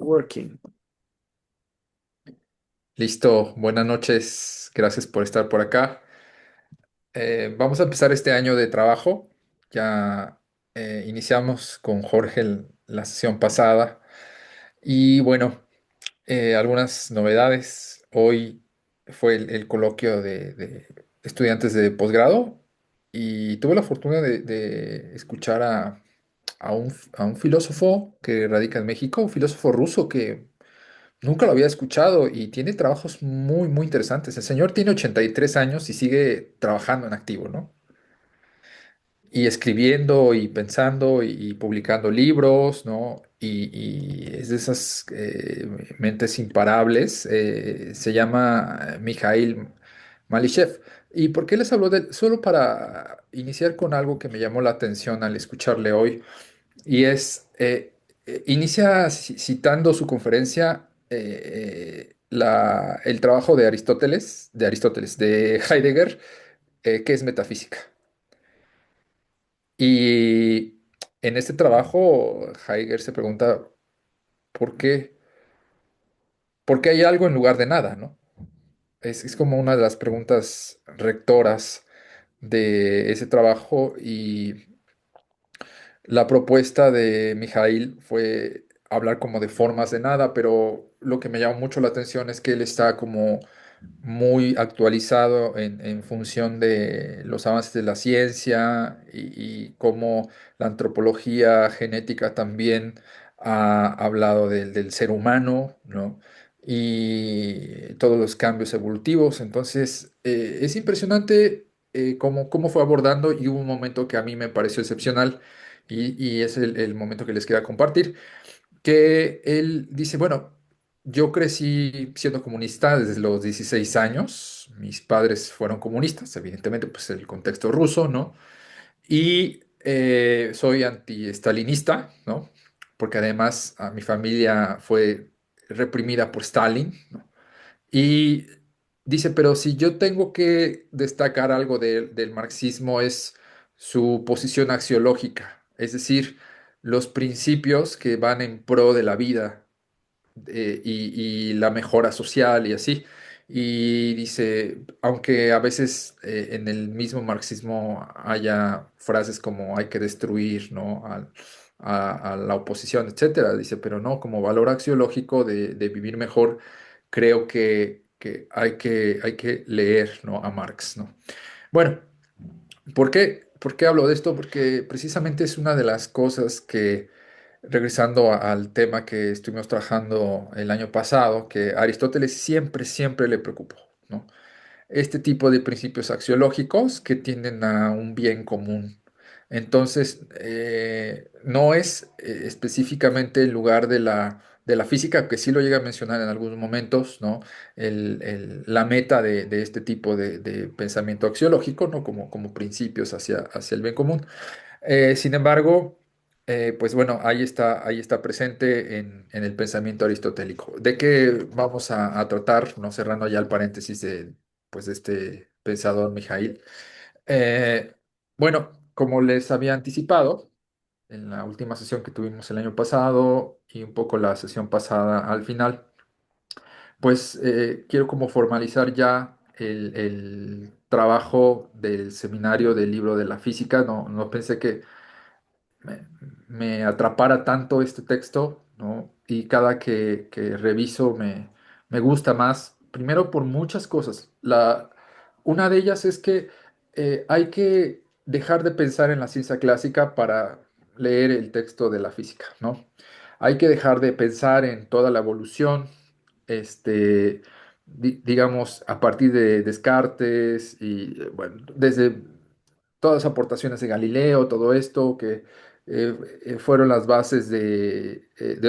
Working. Listo, buenas noches, gracias por estar por acá. Vamos a empezar este año de trabajo. Ya iniciamos con Jorge la sesión pasada y bueno, algunas novedades. Hoy fue el coloquio de estudiantes de posgrado y tuve la fortuna de escuchar a un filósofo que radica en México, un filósofo ruso que nunca lo había escuchado y tiene trabajos muy, muy interesantes. El señor tiene 83 años y sigue trabajando en activo, ¿no? Y escribiendo y pensando y publicando libros, ¿no? Y es de esas mentes imparables. Se llama Mikhail Malishev. ¿Y por qué les hablo de él? Solo para iniciar con algo que me llamó la atención al escucharle hoy. Y inicia citando su conferencia el trabajo de Heidegger, que es metafísica. Y en este trabajo, Heidegger se pregunta por qué, por qué hay algo en lugar de nada, ¿no? Es como una de las preguntas rectoras de ese trabajo y la propuesta de Mijail fue hablar como de formas de nada, pero lo que me llamó mucho la atención es que él está como muy actualizado en función de los avances de la ciencia y cómo la antropología genética también ha hablado del ser humano, ¿no? Y todos los cambios evolutivos. Entonces, es impresionante cómo fue abordando y hubo un momento que a mí me pareció excepcional y es el momento que les quería compartir, que él dice, bueno, yo crecí siendo comunista desde los 16 años, mis padres fueron comunistas, evidentemente, pues el contexto ruso, ¿no? Y soy anti-stalinista, ¿no? Porque además mi familia fue reprimida por Stalin, ¿no? Y dice, pero si yo tengo que destacar algo del marxismo es su posición axiológica, es decir, los principios que van en pro de la vida y la mejora social y así. Y dice, aunque a veces en el mismo marxismo haya frases como hay que destruir, ¿no? A la oposición, etcétera, dice, pero no, como valor axiológico de vivir mejor, creo que hay que leer, ¿no? A Marx, ¿no? Bueno, ¿por qué hablo de esto? Porque precisamente es una de las cosas que, regresando al tema que estuvimos trabajando el año pasado, que a Aristóteles siempre, siempre le preocupó, ¿no? Este tipo de principios axiológicos que tienden a un bien común. Entonces, no es específicamente en lugar de la física, que sí lo llega a mencionar en algunos momentos, ¿no? La meta de este tipo de pensamiento axiológico, ¿no? Como principios hacia el bien común. Sin embargo, pues bueno, ahí está presente en el pensamiento aristotélico. ¿De qué vamos a tratar? No cerrando ya el paréntesis pues, de este pensador Mijail. Eh, bueno, como les había anticipado en la última sesión que tuvimos el año pasado y un poco la sesión pasada al final, pues quiero como formalizar ya el trabajo del seminario del libro de la física. No pensé que me, me atrapara tanto este texto, ¿no? Y cada que reviso me gusta más, primero por muchas cosas. Una de ellas es que hay que dejar de pensar en la ciencia clásica para leer el texto de la física, ¿no? Hay que dejar de pensar en toda la evolución, digamos, a partir de Descartes y, bueno, desde todas las aportaciones de Galileo, todo esto que fueron las bases de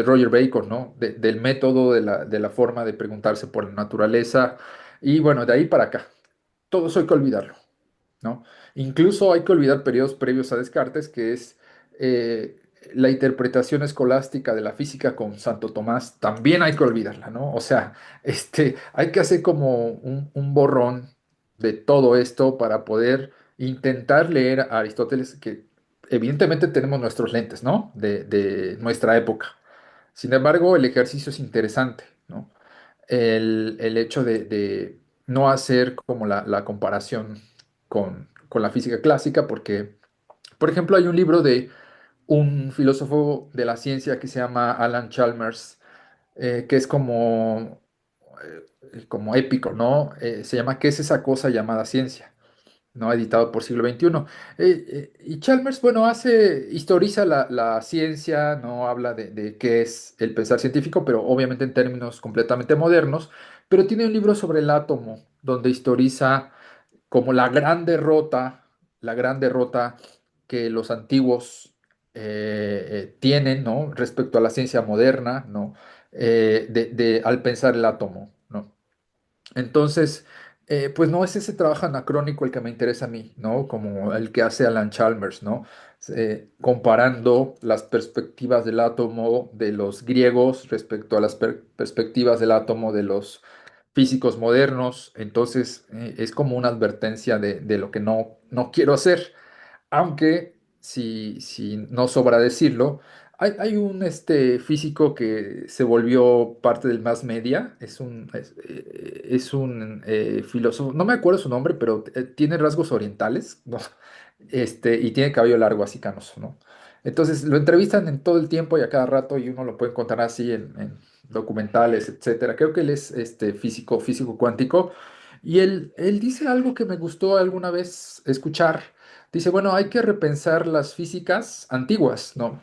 Roger Bacon, ¿no? Del método, de la forma de preguntarse por la naturaleza. Y bueno, de ahí para acá, todo eso hay que olvidarlo, ¿no? Incluso hay que olvidar periodos previos a Descartes, que es eh, la interpretación escolástica de la física con Santo Tomás, también hay que olvidarla, ¿no? O sea, hay que hacer como un borrón de todo esto para poder intentar leer a Aristóteles, que evidentemente tenemos nuestros lentes, ¿no? De nuestra época. Sin embargo, el ejercicio es interesante, ¿no? El hecho de no hacer como la comparación con la física clásica, porque, por ejemplo, hay un libro de un filósofo de la ciencia que se llama Alan Chalmers, que es como épico, ¿no? Se llama ¿Qué es esa cosa llamada ciencia? ¿No? Editado por Siglo XXI. Y Chalmers, bueno, historiza la ciencia, no habla de qué es el pensar científico, pero obviamente en términos completamente modernos, pero tiene un libro sobre el átomo, donde historiza como la gran derrota que los antiguos tienen, ¿no? Respecto a la ciencia moderna, ¿no? Al pensar el átomo, ¿no? Entonces, pues no es ese trabajo anacrónico el que me interesa a mí, ¿no? Como el que hace Alan Chalmers, ¿no? Comparando las perspectivas del átomo de los griegos respecto a las perspectivas del átomo de los físicos modernos. Entonces, es como una advertencia de lo que no quiero hacer. Aunque, si no sobra decirlo, hay un físico que se volvió parte del mass media, es un filósofo, no me acuerdo su nombre, pero tiene rasgos orientales, ¿no? Y tiene cabello largo, así canoso, ¿no? Entonces lo entrevistan en todo el tiempo y a cada rato y uno lo puede encontrar así en documentales, etcétera. Creo que él es físico cuántico y él dice algo que me gustó alguna vez escuchar. Dice, bueno, hay que repensar las físicas antiguas, ¿no?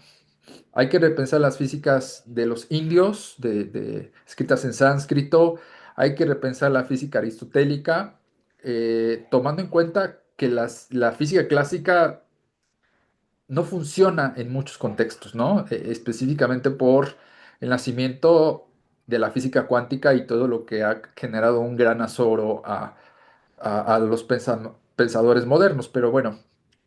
Hay que repensar las físicas de los indios, escritas en sánscrito. Hay que repensar la física aristotélica, tomando en cuenta que la física clásica no funciona en muchos contextos, ¿no? Específicamente por el nacimiento de la física cuántica y todo lo que ha generado un gran azoro a los pensadores modernos. Pero bueno,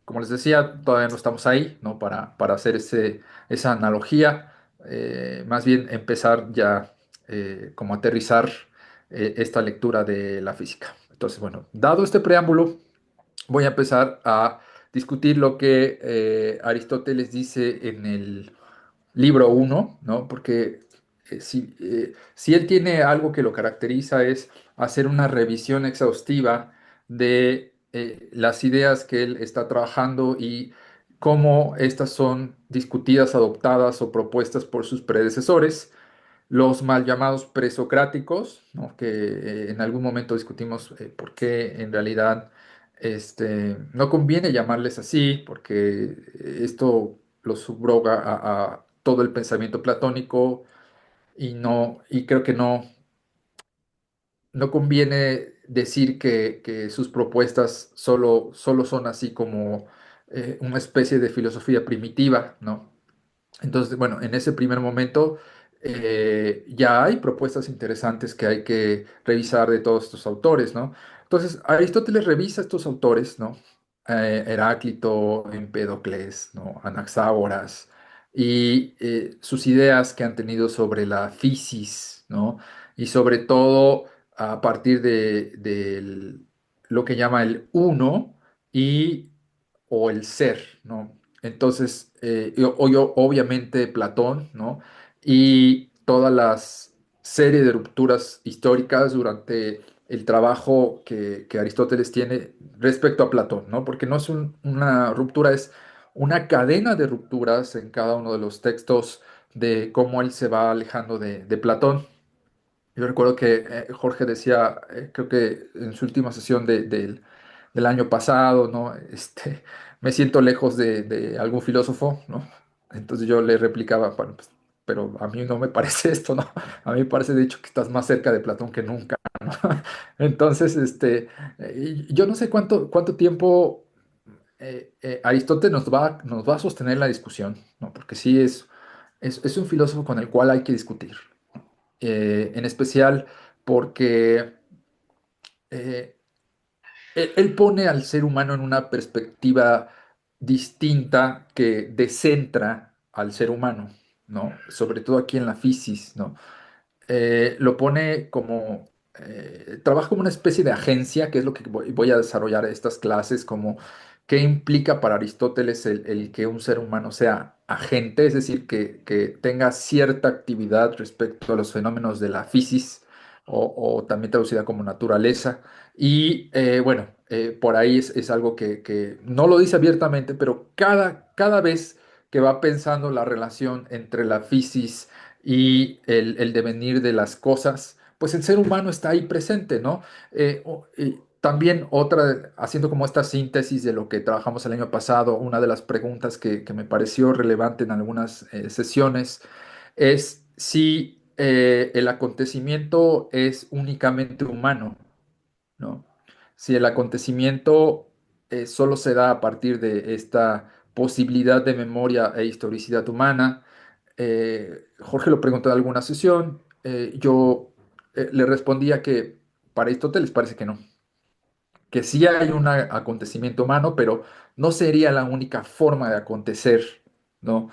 como les decía, todavía no estamos ahí, ¿no? Para hacer esa analogía. Más bien empezar ya como aterrizar esta lectura de la física. Entonces, bueno, dado este preámbulo, voy a empezar a discutir lo que Aristóteles dice en el libro uno, ¿no? Porque si él tiene algo que lo caracteriza es hacer una revisión exhaustiva de las ideas que él está trabajando y cómo estas son discutidas, adoptadas o propuestas por sus predecesores, los mal llamados presocráticos, ¿no? Que en algún momento discutimos por qué en realidad no conviene llamarles así, porque esto los subroga a todo el pensamiento platónico y creo que no conviene decir que sus propuestas solo son así como una especie de filosofía primitiva, ¿no? Entonces, bueno, en ese primer momento ya hay propuestas interesantes que hay que revisar de todos estos autores, ¿no? Entonces, Aristóteles revisa estos autores, ¿no? Heráclito, Empédocles, ¿no? Anaxágoras, y sus ideas que han tenido sobre la fisis, ¿no? Y sobre todo a partir de lo que llama el uno y o el ser, ¿no? Entonces, obviamente Platón, ¿no? Y todas las serie de rupturas históricas durante el trabajo que Aristóteles tiene respecto a Platón, ¿no? Porque no es una ruptura, es una cadena de rupturas en cada uno de los textos de cómo él se va alejando de Platón. Yo recuerdo que Jorge decía, creo que en su última sesión del año pasado, ¿no? Me siento lejos de algún filósofo, ¿no? Entonces yo le replicaba, "Bueno, pues, pero a mí no me parece esto, ¿no? A mí me parece de hecho que estás más cerca de Platón que nunca, ¿no?" Entonces, y yo no sé cuánto tiempo Aristóteles nos va a sostener la discusión, ¿no? Porque sí es un filósofo con el cual hay que discutir, en especial porque eh, él pone al ser humano en una perspectiva distinta que descentra al ser humano, ¿no? Sobre todo aquí en la fisis, ¿no? Lo pone trabaja como una especie de agencia, que es lo que voy a desarrollar estas clases, como ¿qué implica para Aristóteles el que un ser humano sea agente? Es decir, que tenga cierta actividad respecto a los fenómenos de la física o también traducida como naturaleza. Y bueno, por ahí es algo que no lo dice abiertamente, pero cada vez que va pensando la relación entre la física y el devenir de las cosas, pues el ser humano está ahí presente, ¿no? Y también otra, haciendo como esta síntesis de lo que trabajamos el año pasado, una de las preguntas que me pareció relevante en algunas sesiones es si el acontecimiento es únicamente humano, ¿no? Si el acontecimiento solo se da a partir de esta posibilidad de memoria e historicidad humana. Jorge lo preguntó en alguna sesión, yo le respondía que para Aristóteles parece que sí hay un acontecimiento humano, pero no sería la única forma de acontecer, ¿no?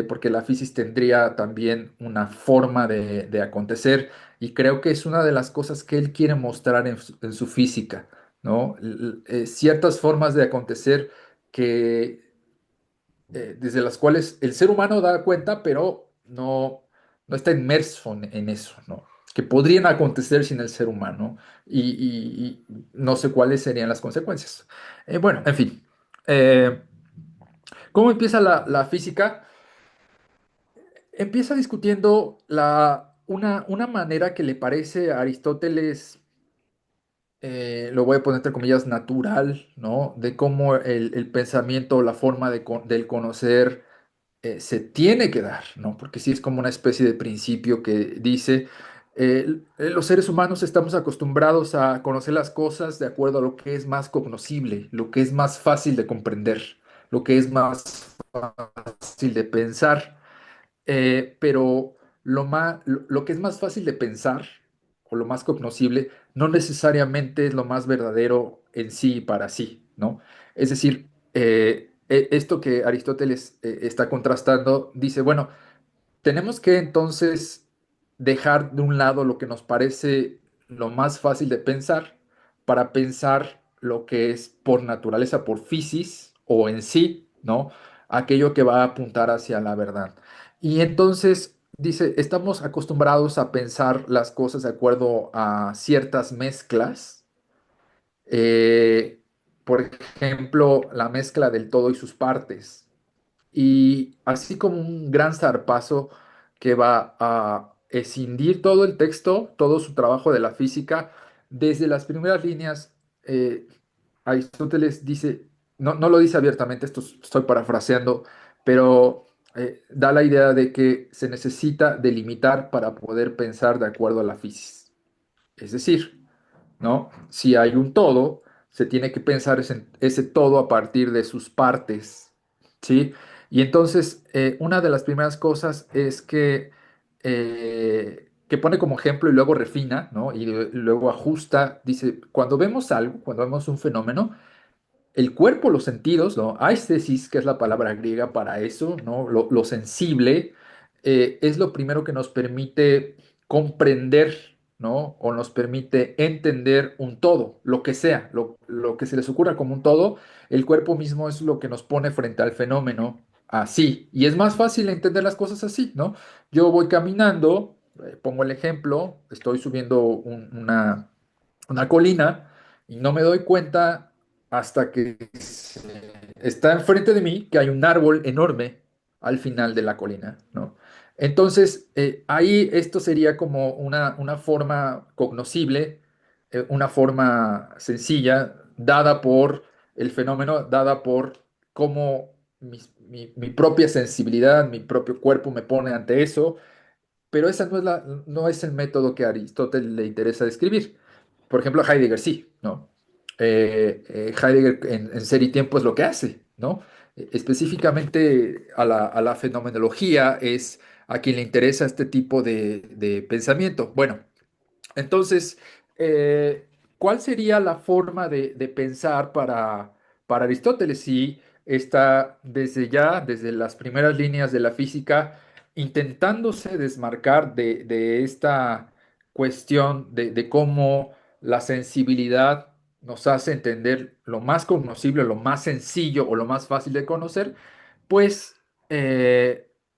Porque la física tendría también una forma de acontecer y creo que es una de las cosas que él quiere mostrar en su física, ¿no? Ciertas formas de acontecer que desde las cuales el ser humano da cuenta, pero no está inmerso en eso, ¿no? Que podrían acontecer sin el ser humano y no sé cuáles serían las consecuencias. Bueno, en fin. Eh, ¿Cómo empieza la física? Empieza discutiendo una manera que le parece a Aristóteles, lo voy a poner entre comillas, natural, ¿no? De cómo el pensamiento, la forma del conocer se tiene que dar, ¿no? Porque sí es como una especie de principio que dice, los seres humanos estamos acostumbrados a conocer las cosas de acuerdo a lo que es más cognoscible, lo que es más fácil de comprender, lo que es más fácil de pensar. Pero lo que es más fácil de pensar o lo más cognoscible no necesariamente es lo más verdadero en sí y para sí, ¿no? Es decir, esto que Aristóteles está contrastando dice, bueno, tenemos que entonces dejar de un lado lo que nos parece lo más fácil de pensar para pensar lo que es por naturaleza, por physis o en sí, ¿no? Aquello que va a apuntar hacia la verdad. Y entonces dice, estamos acostumbrados a pensar las cosas de acuerdo a ciertas mezclas. eh, por ejemplo, la mezcla del todo y sus partes. Y así como un gran zarpazo que va a escindir todo el texto, todo su trabajo de la física, desde las primeras líneas, eh, Aristóteles dice, no lo dice abiertamente, esto estoy parafraseando, pero da la idea de que se necesita delimitar para poder pensar de acuerdo a la física. Es decir, ¿no? Si hay un todo, se tiene que pensar ese todo a partir de sus partes, ¿sí? Y entonces, una de las primeras cosas es que pone como ejemplo y luego refina, ¿no? Y luego ajusta, dice, cuando vemos algo, cuando vemos un fenómeno, el cuerpo, los sentidos, ¿no? Aistesis, que es la palabra griega para eso, ¿no? Lo sensible, es lo primero que nos permite comprender, ¿no? O nos permite entender un todo, lo que sea, lo que se les ocurra como un todo, el cuerpo mismo es lo que nos pone frente al fenómeno así. Y es más fácil entender las cosas así, ¿no? Yo voy caminando, pongo el ejemplo, estoy subiendo una colina y no me doy cuenta hasta que está enfrente de mí que hay un árbol enorme al final de la colina, ¿no? Entonces, ahí esto sería como una forma cognoscible, una forma sencilla, dada por el fenómeno, dada por cómo mi propia sensibilidad, mi propio cuerpo me pone ante eso, pero esa no es el método que a Aristóteles le interesa describir. Por ejemplo, a Heidegger sí, ¿no? Heidegger en Ser y Tiempo es lo que hace, ¿no? Específicamente a la fenomenología es a quien le interesa este tipo de pensamiento. Bueno, entonces, ¿cuál sería la forma de pensar para Aristóteles si está desde ya, desde las primeras líneas de la física, intentándose desmarcar de esta cuestión de cómo la sensibilidad nos hace entender lo más cognoscible, lo más sencillo o lo más fácil de conocer, pues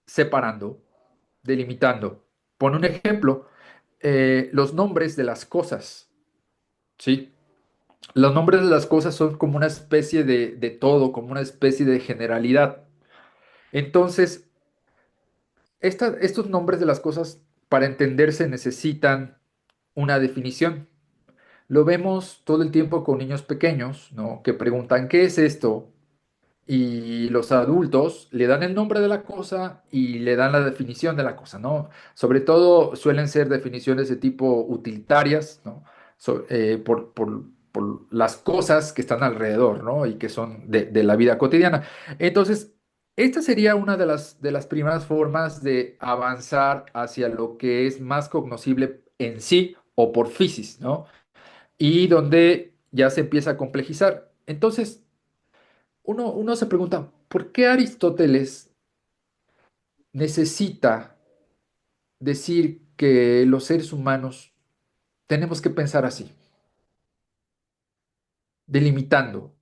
separando, delimitando. Pon un ejemplo, los nombres de las cosas, ¿sí? Los nombres de las cosas son como una especie de todo, como una especie de generalidad. Entonces, estos nombres de las cosas, para entenderse, necesitan una definición. Lo vemos todo el tiempo con niños pequeños, ¿no? Que preguntan, ¿qué es esto? Y los adultos le dan el nombre de la cosa y le dan la definición de la cosa, ¿no? Sobre todo suelen ser definiciones de tipo utilitarias, ¿no? Por las cosas que están alrededor, ¿no? Y que son de la vida cotidiana. Entonces, esta sería una de las primeras formas de avanzar hacia lo que es más cognoscible en sí o por fisis, ¿no? Y donde ya se empieza a complejizar. Entonces, uno se pregunta, ¿por qué Aristóteles necesita decir que los seres humanos tenemos que pensar así, delimitando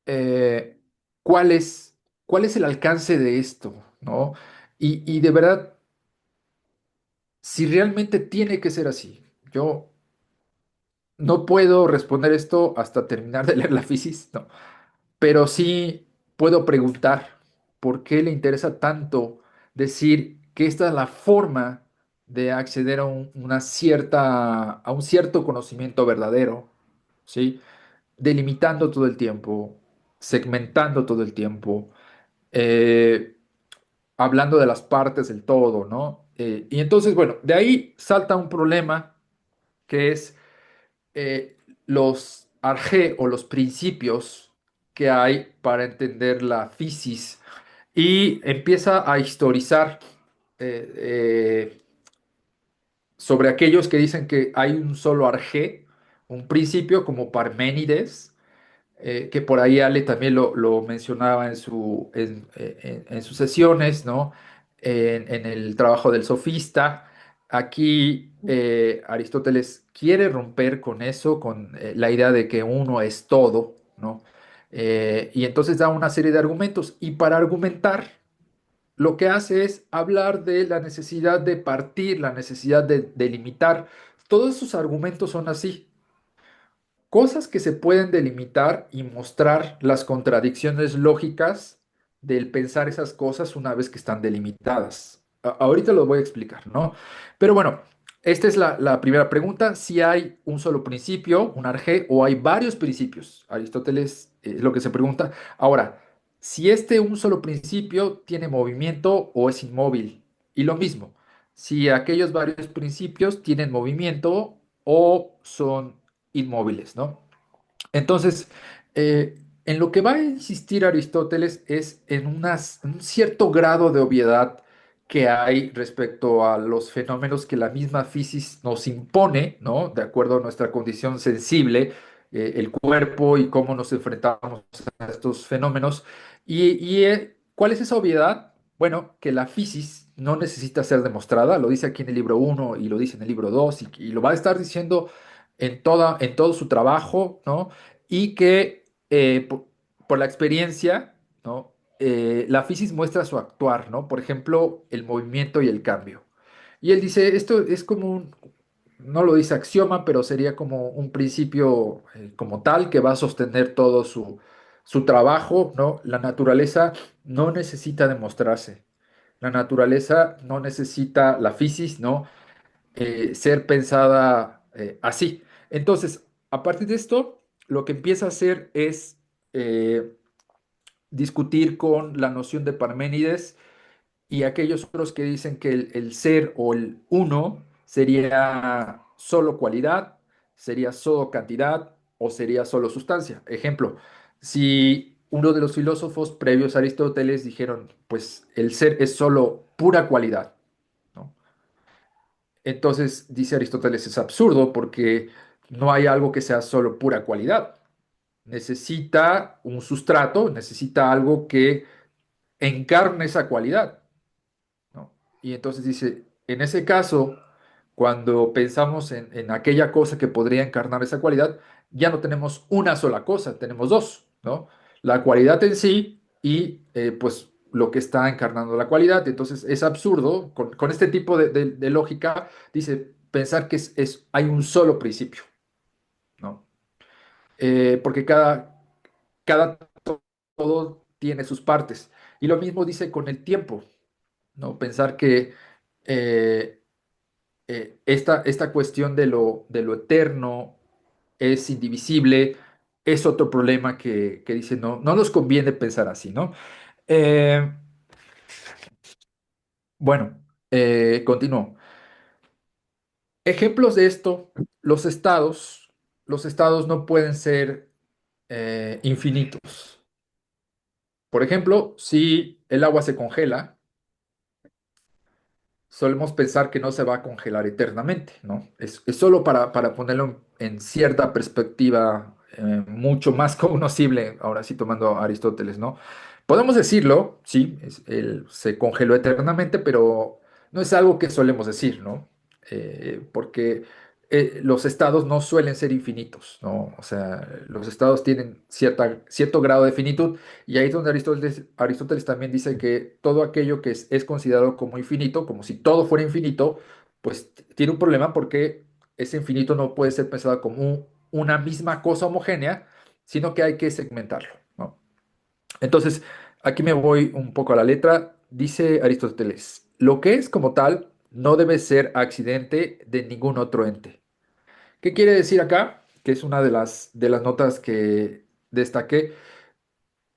eh, cuál es, cuál es el alcance de esto, ¿no? Y de verdad, si realmente tiene que ser así. Yo no puedo responder esto hasta terminar de leer la Fisis, ¿no? Pero sí puedo preguntar por qué le interesa tanto decir que esta es la forma de acceder a a un cierto conocimiento verdadero, ¿sí? Delimitando todo el tiempo, segmentando todo el tiempo, eh, hablando de las partes del todo, ¿no? Y entonces, bueno, de ahí salta un problema que es los arjé o los principios que hay para entender la fisis y empieza a historizar eh, eh, sobre aquellos que dicen que hay un solo arjé, un principio como Parménides, que por ahí Ale también lo mencionaba en sus sesiones, ¿no? En el trabajo del sofista. Aquí Aristóteles quiere romper con eso, con la idea de que uno es todo, ¿no? Y entonces da una serie de argumentos. Y para argumentar, lo que hace es hablar de la necesidad de partir, la necesidad de delimitar. Todos sus argumentos son así. Cosas que se pueden delimitar y mostrar las contradicciones lógicas del pensar esas cosas una vez que están delimitadas. Ahorita lo voy a explicar, ¿no? Pero bueno, esta es la primera pregunta, si hay un solo principio, un arjé, o hay varios principios. Aristóteles es lo que se pregunta. Ahora, si este un solo principio tiene movimiento o es inmóvil. Y lo mismo, si aquellos varios principios tienen movimiento o son inmóviles, ¿no? Entonces, en lo que va a insistir Aristóteles es en en un cierto grado de obviedad que hay respecto a los fenómenos que la misma física nos impone, ¿no? De acuerdo a nuestra condición sensible, el cuerpo y cómo nos enfrentamos a estos fenómenos. ¿Cuál es esa obviedad? Bueno, que la física no necesita ser demostrada, lo dice aquí en el libro uno y lo dice en el libro 2 y lo va a estar diciendo en todo su trabajo, ¿no? Y que por la experiencia, ¿no? La física muestra su actuar, ¿no? Por ejemplo, el movimiento y el cambio. Y él dice, esto es como no lo dice axioma, pero sería como un principio como tal que va a sostener todo su trabajo, ¿no? La naturaleza no necesita demostrarse. La naturaleza no necesita la física, ¿no? Ser pensada así. Entonces, a partir de esto, lo que empieza a hacer es discutir con la noción de Parménides y aquellos otros que dicen que el ser o el uno sería solo cualidad, sería solo cantidad o sería solo sustancia. Ejemplo, si uno de los filósofos previos a Aristóteles dijeron, pues el ser es solo pura cualidad, ¿no? Entonces, dice Aristóteles, es absurdo porque no hay algo que sea solo pura cualidad. Necesita un sustrato, necesita algo que encarne esa cualidad, ¿no? Y entonces dice, en ese caso, Cuando pensamos en aquella cosa que podría encarnar esa cualidad, ya no tenemos una sola cosa, tenemos dos, ¿no? La cualidad en sí y pues lo que está encarnando la cualidad. Entonces es absurdo, con este tipo de lógica, dice, pensar que hay un solo principio, ¿no? Porque cada todo tiene sus partes. Y lo mismo dice con el tiempo, ¿no? Pensar que eh, esta cuestión de lo eterno es indivisible, es otro problema que dice, no, no nos conviene pensar así, ¿no? Eh, bueno, continúo. Ejemplos de esto, los estados, los estados no pueden ser infinitos. Por ejemplo, si el agua se congela, solemos pensar que no se va a congelar eternamente, ¿no? Es solo para ponerlo en cierta perspectiva mucho más cognoscible, ahora sí tomando a Aristóteles, ¿no? Podemos decirlo, sí, él se congeló eternamente, pero no es algo que solemos decir, ¿no? Porque los estados no suelen ser infinitos, ¿no? O sea, los estados tienen cierto grado de finitud y ahí es donde Aristóteles también dice que todo aquello que es considerado como infinito, como si todo fuera infinito, pues tiene un problema porque ese infinito no puede ser pensado como una misma cosa homogénea, sino que hay que segmentarlo, ¿no? Entonces, aquí me voy un poco a la letra. Dice Aristóteles, lo que es como tal no debe ser accidente de ningún otro ente. ¿Qué quiere decir acá? Que es una de las notas que destaqué.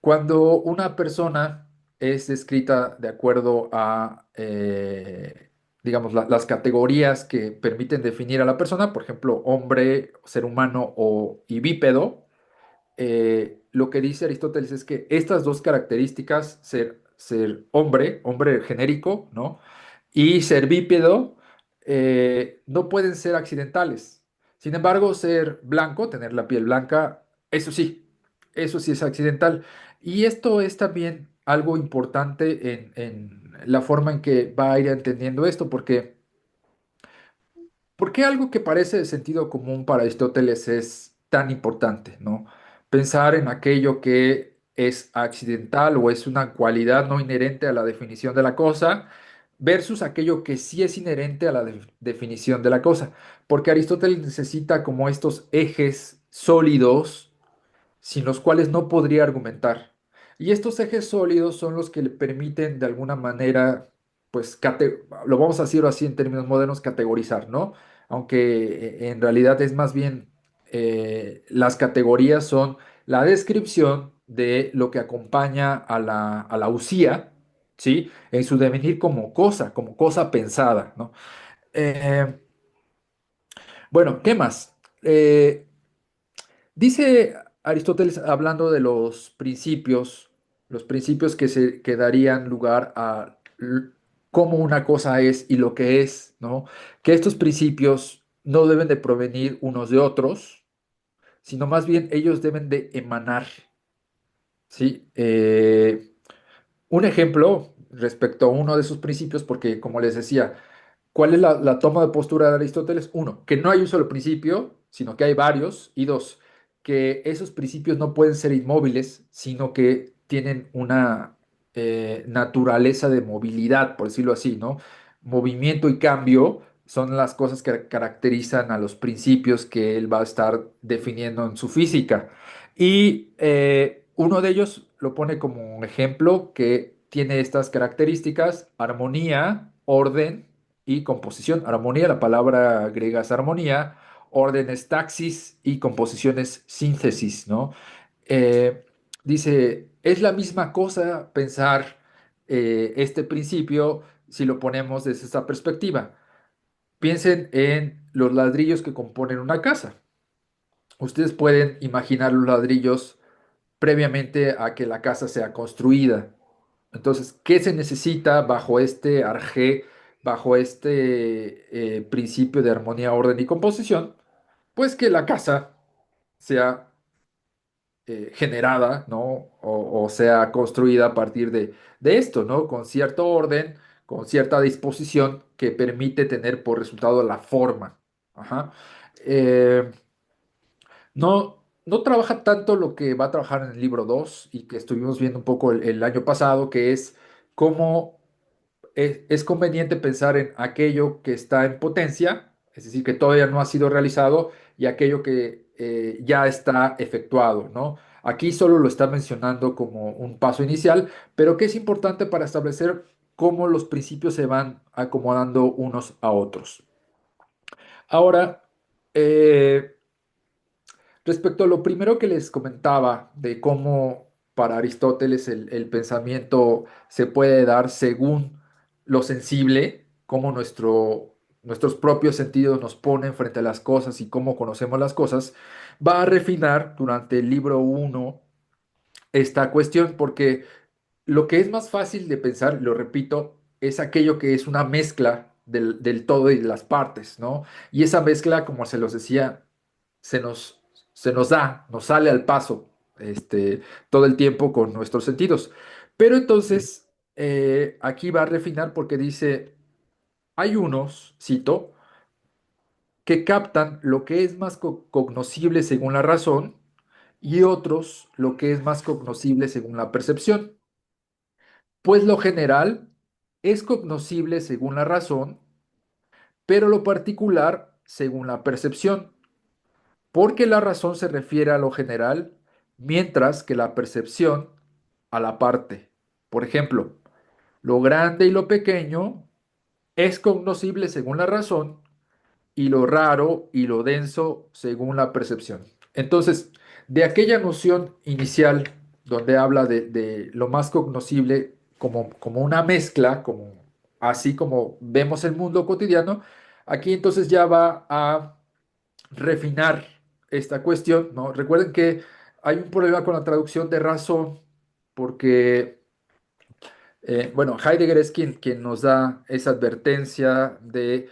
Cuando una persona es descrita de acuerdo a, digamos, las categorías que permiten definir a la persona, por ejemplo, hombre, ser humano y bípedo, lo que dice Aristóteles es que estas dos características, ser hombre genérico, ¿no? Y ser bípedo, no pueden ser accidentales. Sin embargo, ser blanco, tener la piel blanca, eso sí es accidental. Y esto es también algo importante en la forma en que va a ir entendiendo esto, porque ¿por qué algo que parece de sentido común para Aristóteles es tan importante, ¿no? Pensar en aquello que es accidental o es una cualidad no inherente a la definición de la cosa versus aquello que sí es inherente a la definición de la cosa. Porque Aristóteles necesita como estos ejes sólidos sin los cuales no podría argumentar. Y estos ejes sólidos son los que le permiten de alguna manera, pues, lo vamos a decir así en términos modernos, categorizar, ¿no? Aunque en realidad es más bien, las categorías son la descripción de lo que acompaña a la usía, ¿sí? En su devenir como cosa pensada, ¿no? Eh, bueno, ¿qué más? Dice Aristóteles, hablando de los principios que darían lugar a cómo una cosa es y lo que es, ¿no? Que estos principios no deben de provenir unos de otros, sino más bien ellos deben de emanar, ¿sí? Un ejemplo respecto a uno de sus principios, porque como les decía, ¿cuál es la toma de postura de Aristóteles? Uno, que no hay un solo principio, sino que hay varios. Y dos, que esos principios no pueden ser inmóviles, sino que tienen una naturaleza de movilidad, por decirlo así, ¿no? Movimiento y cambio son las cosas que caracterizan a los principios que él va a estar definiendo en su física. Y uno de ellos lo pone como un ejemplo que tiene estas características: armonía, orden y composición. Armonía, la palabra griega es armonía, orden es taxis y composición es síntesis, ¿no? Eh, Dice, es la misma cosa pensar este principio si lo ponemos desde esta perspectiva. Piensen en los ladrillos que componen una casa. Ustedes pueden imaginar los ladrillos previamente a que la casa sea construida. Entonces, ¿qué se necesita bajo este arjé, bajo este principio de armonía, orden y composición? Pues que la casa sea generada, ¿no? O sea construida a partir de esto, ¿no? Con cierto orden, con cierta disposición que permite tener por resultado la forma. Ajá. Eh, no trabaja tanto lo que va a trabajar en el libro 2 y que estuvimos viendo un poco el año pasado, que es cómo es conveniente pensar en aquello que está en potencia, es decir, que todavía no ha sido realizado, y aquello que ya está efectuado, ¿no? Aquí solo lo está mencionando como un paso inicial, pero que es importante para establecer cómo los principios se van acomodando unos a otros. Ahora, eh, respecto a lo primero que les comentaba de cómo para Aristóteles el pensamiento se puede dar según lo sensible, cómo nuestros propios sentidos nos ponen frente a las cosas y cómo conocemos las cosas, va a refinar durante el libro uno esta cuestión porque lo que es más fácil de pensar, lo repito, es aquello que es una mezcla del todo y de las partes, ¿no? Y esa mezcla, como se los decía, se nos, se nos da, nos sale al paso, todo el tiempo con nuestros sentidos. Pero entonces, aquí va a refinar porque dice, hay unos, cito, que captan lo que es más cognoscible según la razón y otros lo que es más cognoscible según la percepción. Pues lo general es cognoscible según la razón, pero lo particular según la percepción, porque la razón se refiere a lo general, mientras que la percepción a la parte. Por ejemplo, lo grande y lo pequeño es cognoscible según la razón y lo raro y lo denso según la percepción. Entonces, de aquella noción inicial donde habla de lo más cognoscible como una mezcla, así como vemos el mundo cotidiano, aquí entonces ya va a refinar esta cuestión, ¿no? Recuerden que hay un problema con la traducción de razón porque bueno, Heidegger es quien nos da esa advertencia de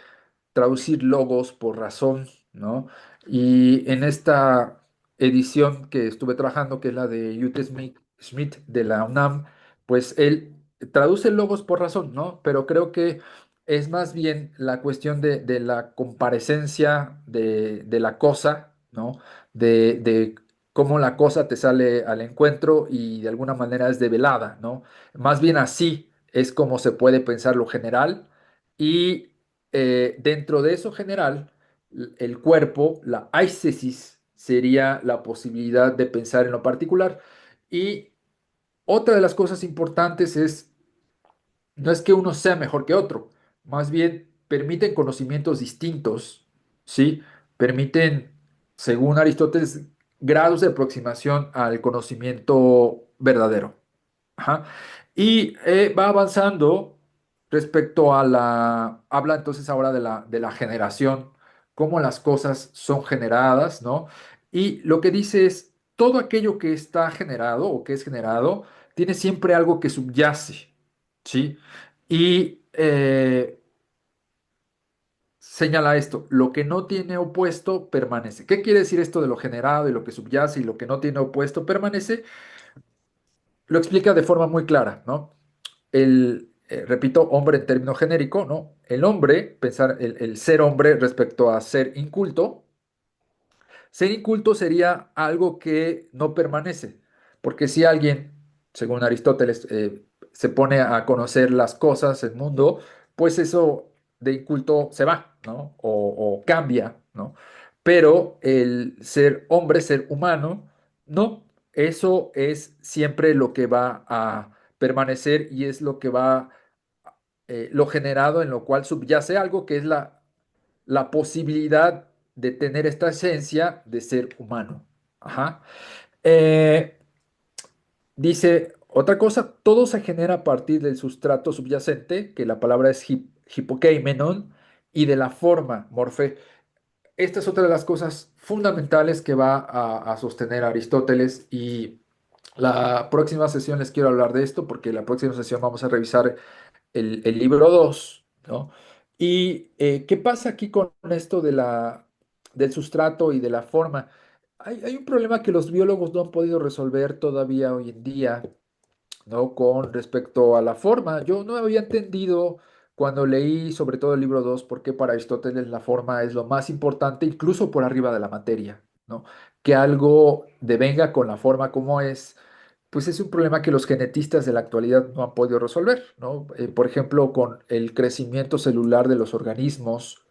traducir logos por razón, ¿no? Y en esta edición que estuve trabajando, que es la de Ute Schmidt de la UNAM, pues él traduce logos por razón, ¿no? Pero creo que es más bien la cuestión de la comparecencia de la cosa, ¿no? De cómo la cosa te sale al encuentro y de alguna manera es develada, ¿no? Más bien así es como se puede pensar lo general y dentro de eso general, el cuerpo, la aistesis, sería la posibilidad de pensar en lo particular. Y otra de las cosas importantes es, no es que uno sea mejor que otro, más bien permiten conocimientos distintos, ¿sí? Permiten, según Aristóteles, grados de aproximación al conocimiento verdadero. Ajá. Y va avanzando respecto a habla entonces ahora de la generación, cómo las cosas son generadas, ¿no? Y lo que dice es, todo aquello que está generado o que es generado, tiene siempre algo que subyace, ¿sí? Y señala esto, lo que no tiene opuesto permanece. ¿Qué quiere decir esto de lo generado y lo que subyace y lo que no tiene opuesto permanece? Lo explica de forma muy clara, ¿no? Repito, hombre en término genérico, ¿no? El hombre, pensar el ser hombre respecto a ser inculto sería algo que no permanece, porque si alguien, según Aristóteles, se pone a conocer las cosas, el mundo, pues eso de inculto se va, ¿no? O cambia, ¿no? Pero el ser hombre, ser humano, no, eso es siempre lo que va a permanecer y es lo que va, lo generado en lo cual subyace algo que es la posibilidad de tener esta esencia de ser humano. Ajá. Eh, Dice otra cosa, todo se genera a partir del sustrato subyacente, que la palabra es hipokeimenon, y de la forma, morfe. Esta es otra de las cosas fundamentales que va a sostener Aristóteles y la próxima sesión les quiero hablar de esto porque la próxima sesión vamos a revisar el libro 2, ¿no? ¿Y qué pasa aquí con esto del sustrato y de la forma? Hay un problema que los biólogos no han podido resolver todavía hoy en día ¿no? Con respecto a la forma, yo no había entendido cuando leí sobre todo el libro 2 por qué para Aristóteles la forma es lo más importante, incluso por arriba de la materia, ¿no? Que algo devenga con la forma como es, pues es un problema que los genetistas de la actualidad no han podido resolver, ¿no? Por ejemplo, con el crecimiento celular de los organismos,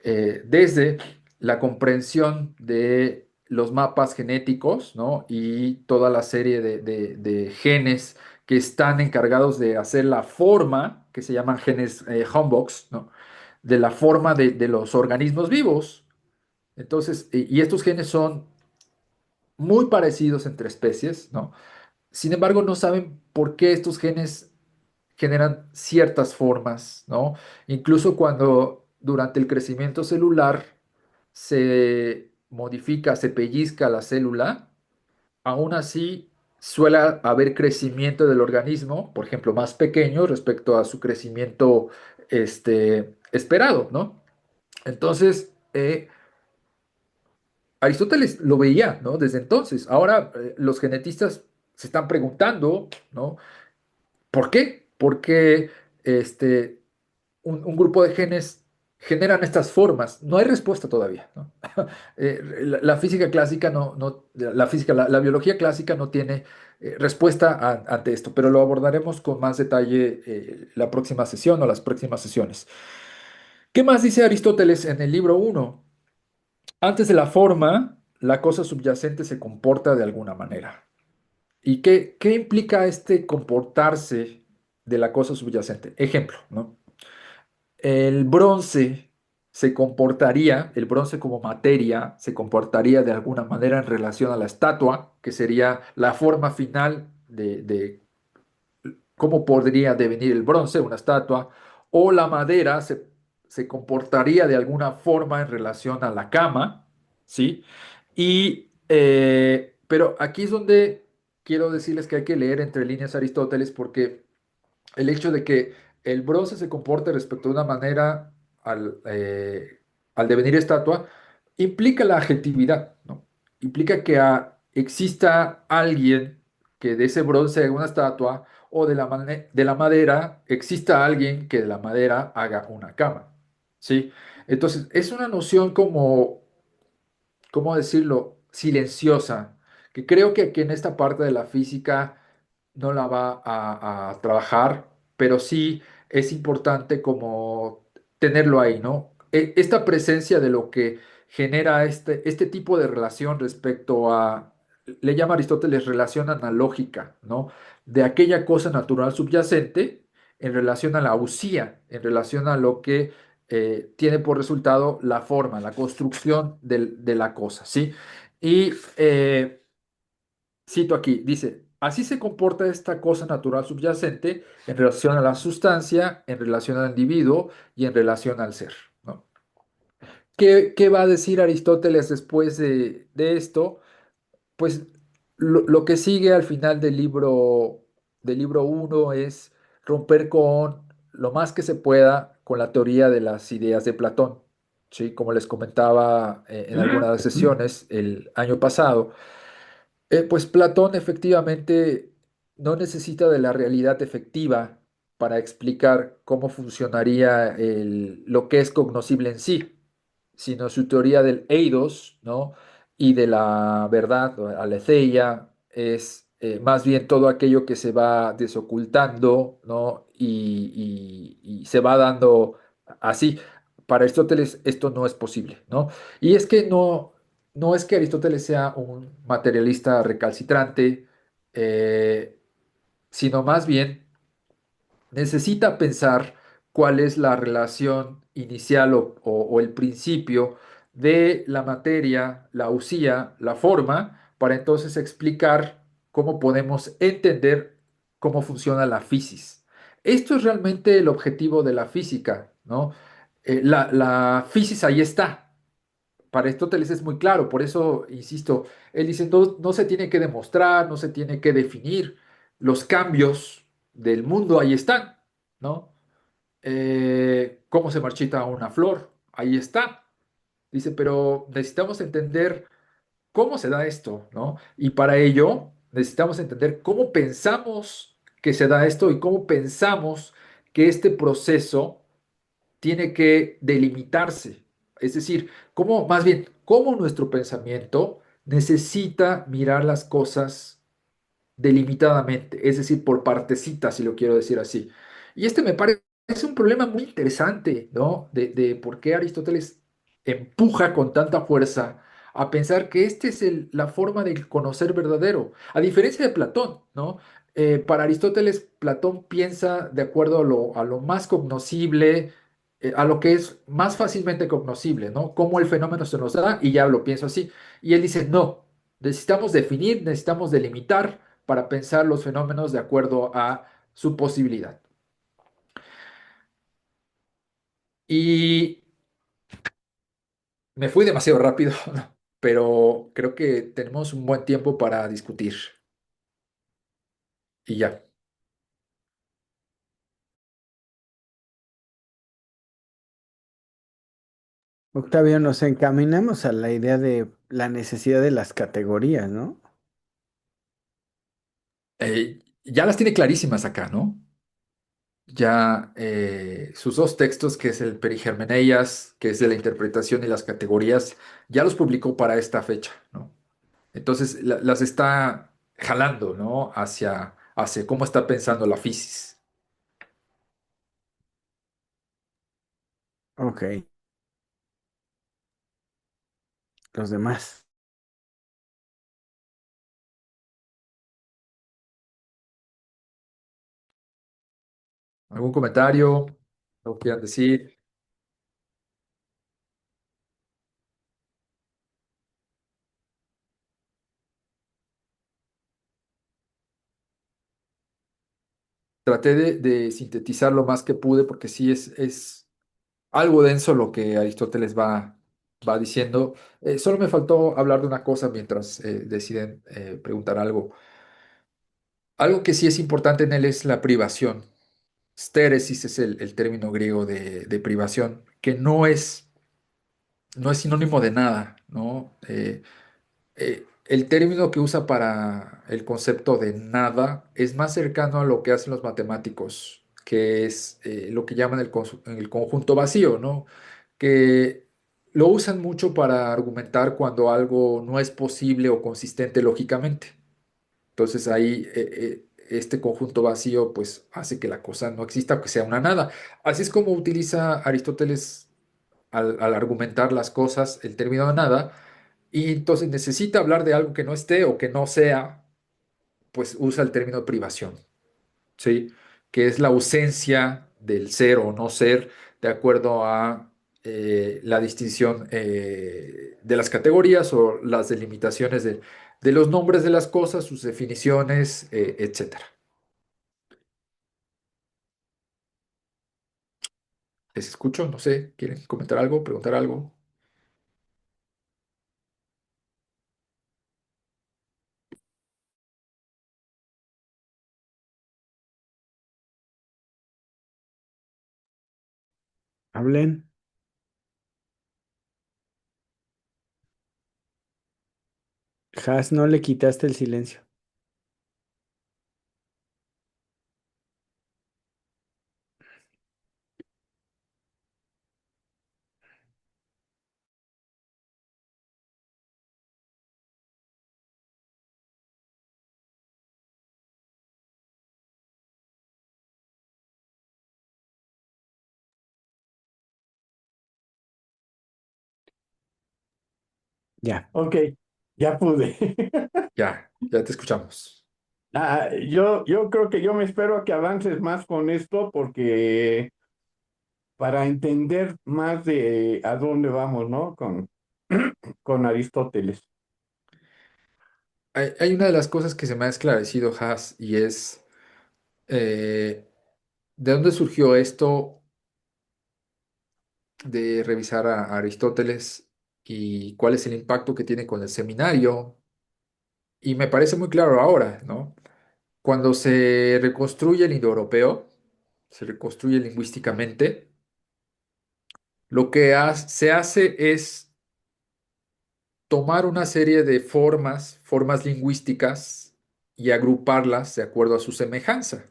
desde la comprensión de los mapas genéticos, ¿no? Y toda la serie de genes que están encargados de hacer la forma, que se llaman genes Homebox, ¿no? De la forma de los organismos vivos. Entonces, y estos genes son muy parecidos entre especies, ¿no? Sin embargo, no saben por qué estos genes generan ciertas formas, ¿no? Incluso cuando durante el crecimiento celular se modifica, se pellizca la célula, aún así suele haber crecimiento del organismo, por ejemplo, más pequeño respecto a su crecimiento esperado, ¿no? Entonces, Aristóteles lo veía, ¿no? Desde entonces. Ahora, los genetistas se están preguntando, ¿no? ¿Por qué? Porque este, un grupo de genes generan estas formas. No hay respuesta todavía, ¿no? La física clásica la física, la biología clásica no tiene respuesta ante esto, pero lo abordaremos con más detalle la próxima sesión o las próximas sesiones. ¿Qué más dice Aristóteles en el libro uno? Antes de la forma, la cosa subyacente se comporta de alguna manera. ¿Y qué implica este comportarse de la cosa subyacente? Ejemplo, ¿no? El bronce el bronce como materia, se comportaría de alguna manera en relación a la estatua, que sería la forma final de cómo podría devenir el bronce, una estatua, o la madera se comportaría de alguna forma en relación a la cama, ¿sí? Pero aquí es donde quiero decirles que hay que leer entre líneas Aristóteles porque el hecho de que el bronce se comporte respecto de una manera al devenir estatua implica la adjetividad, ¿no? Implica que exista alguien que de ese bronce haga una estatua o de la madera exista alguien que de la madera haga una cama, ¿sí? Entonces, es una noción como, ¿cómo decirlo?, silenciosa, que creo que en esta parte de la física no la va a trabajar, pero sí es importante como tenerlo ahí, ¿no? Esta presencia de lo que genera este tipo de relación respecto a, le llama Aristóteles relación analógica, ¿no? De aquella cosa natural subyacente en relación a la usía, en relación a lo que tiene por resultado la forma, la construcción de la cosa, ¿sí? Y cito aquí, dice, así se comporta esta cosa natural subyacente en relación a la sustancia, en relación al individuo y en relación al ser, ¿no? ¿Qué va a decir Aristóteles después de esto? Pues lo que sigue al final del libro uno es romper con lo más que se pueda con la teoría de las ideas de Platón, ¿sí? Como les comentaba en algunas sesiones el año pasado. Pues Platón efectivamente no necesita de la realidad efectiva para explicar cómo funcionaría lo que es cognoscible en sí, sino su teoría del eidos, ¿no? Y de la verdad, o aletheia, es más bien todo aquello que se va desocultando, ¿no? Y se va dando así. Para Aristóteles esto no es posible, ¿no? Y es que no es que Aristóteles sea un materialista recalcitrante, eh, sino más bien necesita pensar cuál es la relación inicial o el principio de la materia, la usía, la forma, para entonces explicar cómo podemos entender cómo funciona la física. Esto es realmente el objetivo de la física, ¿no? La física ahí está. Para Aristóteles es muy claro, por eso, insisto, él dice, no se tiene que demostrar, no se tiene que definir, los cambios del mundo ahí están, ¿no? Cómo se marchita una flor, ahí está. Dice, pero necesitamos entender cómo se da esto, ¿no? Y para ello necesitamos entender cómo pensamos que se da esto y cómo pensamos que este proceso tiene que delimitarse. Es decir, cómo, más bien, cómo nuestro pensamiento necesita mirar las cosas delimitadamente, es decir, por partecitas, si lo quiero decir así. Y este me parece un problema muy interesante, ¿no? De por qué Aristóteles empuja con tanta fuerza a pensar que esta es la forma del conocer verdadero, a diferencia de Platón, ¿no? Para Aristóteles, Platón piensa de acuerdo a lo más cognoscible, a lo que es más fácilmente cognoscible, ¿no? Cómo el fenómeno se nos da y ya lo pienso así. Y él dice, no, necesitamos definir, necesitamos delimitar para pensar los fenómenos de acuerdo a su posibilidad. Y me fui demasiado rápido, ¿no? Pero creo que tenemos un buen tiempo para discutir. Y ya. Octavio, nos encaminamos a la idea de la necesidad de las categorías, ¿no? Ya las tiene clarísimas acá, ¿no? Ya sus dos textos, que es el Perigermeneias, que es de la interpretación y las categorías, ya los publicó para esta fecha, ¿no? Entonces las está jalando, ¿no? Hacia cómo está pensando la fisis. Ok, los demás. ¿Algún comentario? ¿Algo que quieran decir? Traté de sintetizar lo más que pude porque sí es algo denso lo que Aristóteles va diciendo. Solo me faltó hablar de una cosa mientras deciden preguntar algo. Algo que sí es importante en él es la privación. Stéresis es el término griego de privación, que no es sinónimo de nada, ¿no? El término que usa para el concepto de nada es más cercano a lo que hacen los matemáticos, que es lo que llaman el conjunto vacío, ¿no? Que lo usan mucho para argumentar cuando algo no es posible o consistente lógicamente. Entonces ahí este conjunto vacío pues hace que la cosa no exista o que sea una nada. Así es como utiliza Aristóteles al argumentar las cosas el término de nada, y entonces necesita hablar de algo que no esté o que no sea, pues usa el término privación, ¿sí? Que es la ausencia del ser o no ser de acuerdo a la distinción de las categorías o las delimitaciones de los nombres de las cosas, sus definiciones, etcétera. Les escucho, no sé, ¿quieren comentar algo, preguntar algo? Hablen. Has, no le quitaste el silencio. Ya. Ok, ya pude. Ya te escuchamos. Yo creo que yo me espero a que avances más con esto porque para entender más de a dónde vamos, ¿no? Con Aristóteles. Hay una de las cosas que se me ha esclarecido, Has, y es eh, ¿de dónde surgió esto de revisar a Aristóteles y cuál es el impacto que tiene con el seminario? Y me parece muy claro ahora, ¿no? Cuando se reconstruye el indoeuropeo, se reconstruye lingüísticamente, lo que se hace es tomar una serie de formas lingüísticas y agruparlas de acuerdo a su semejanza.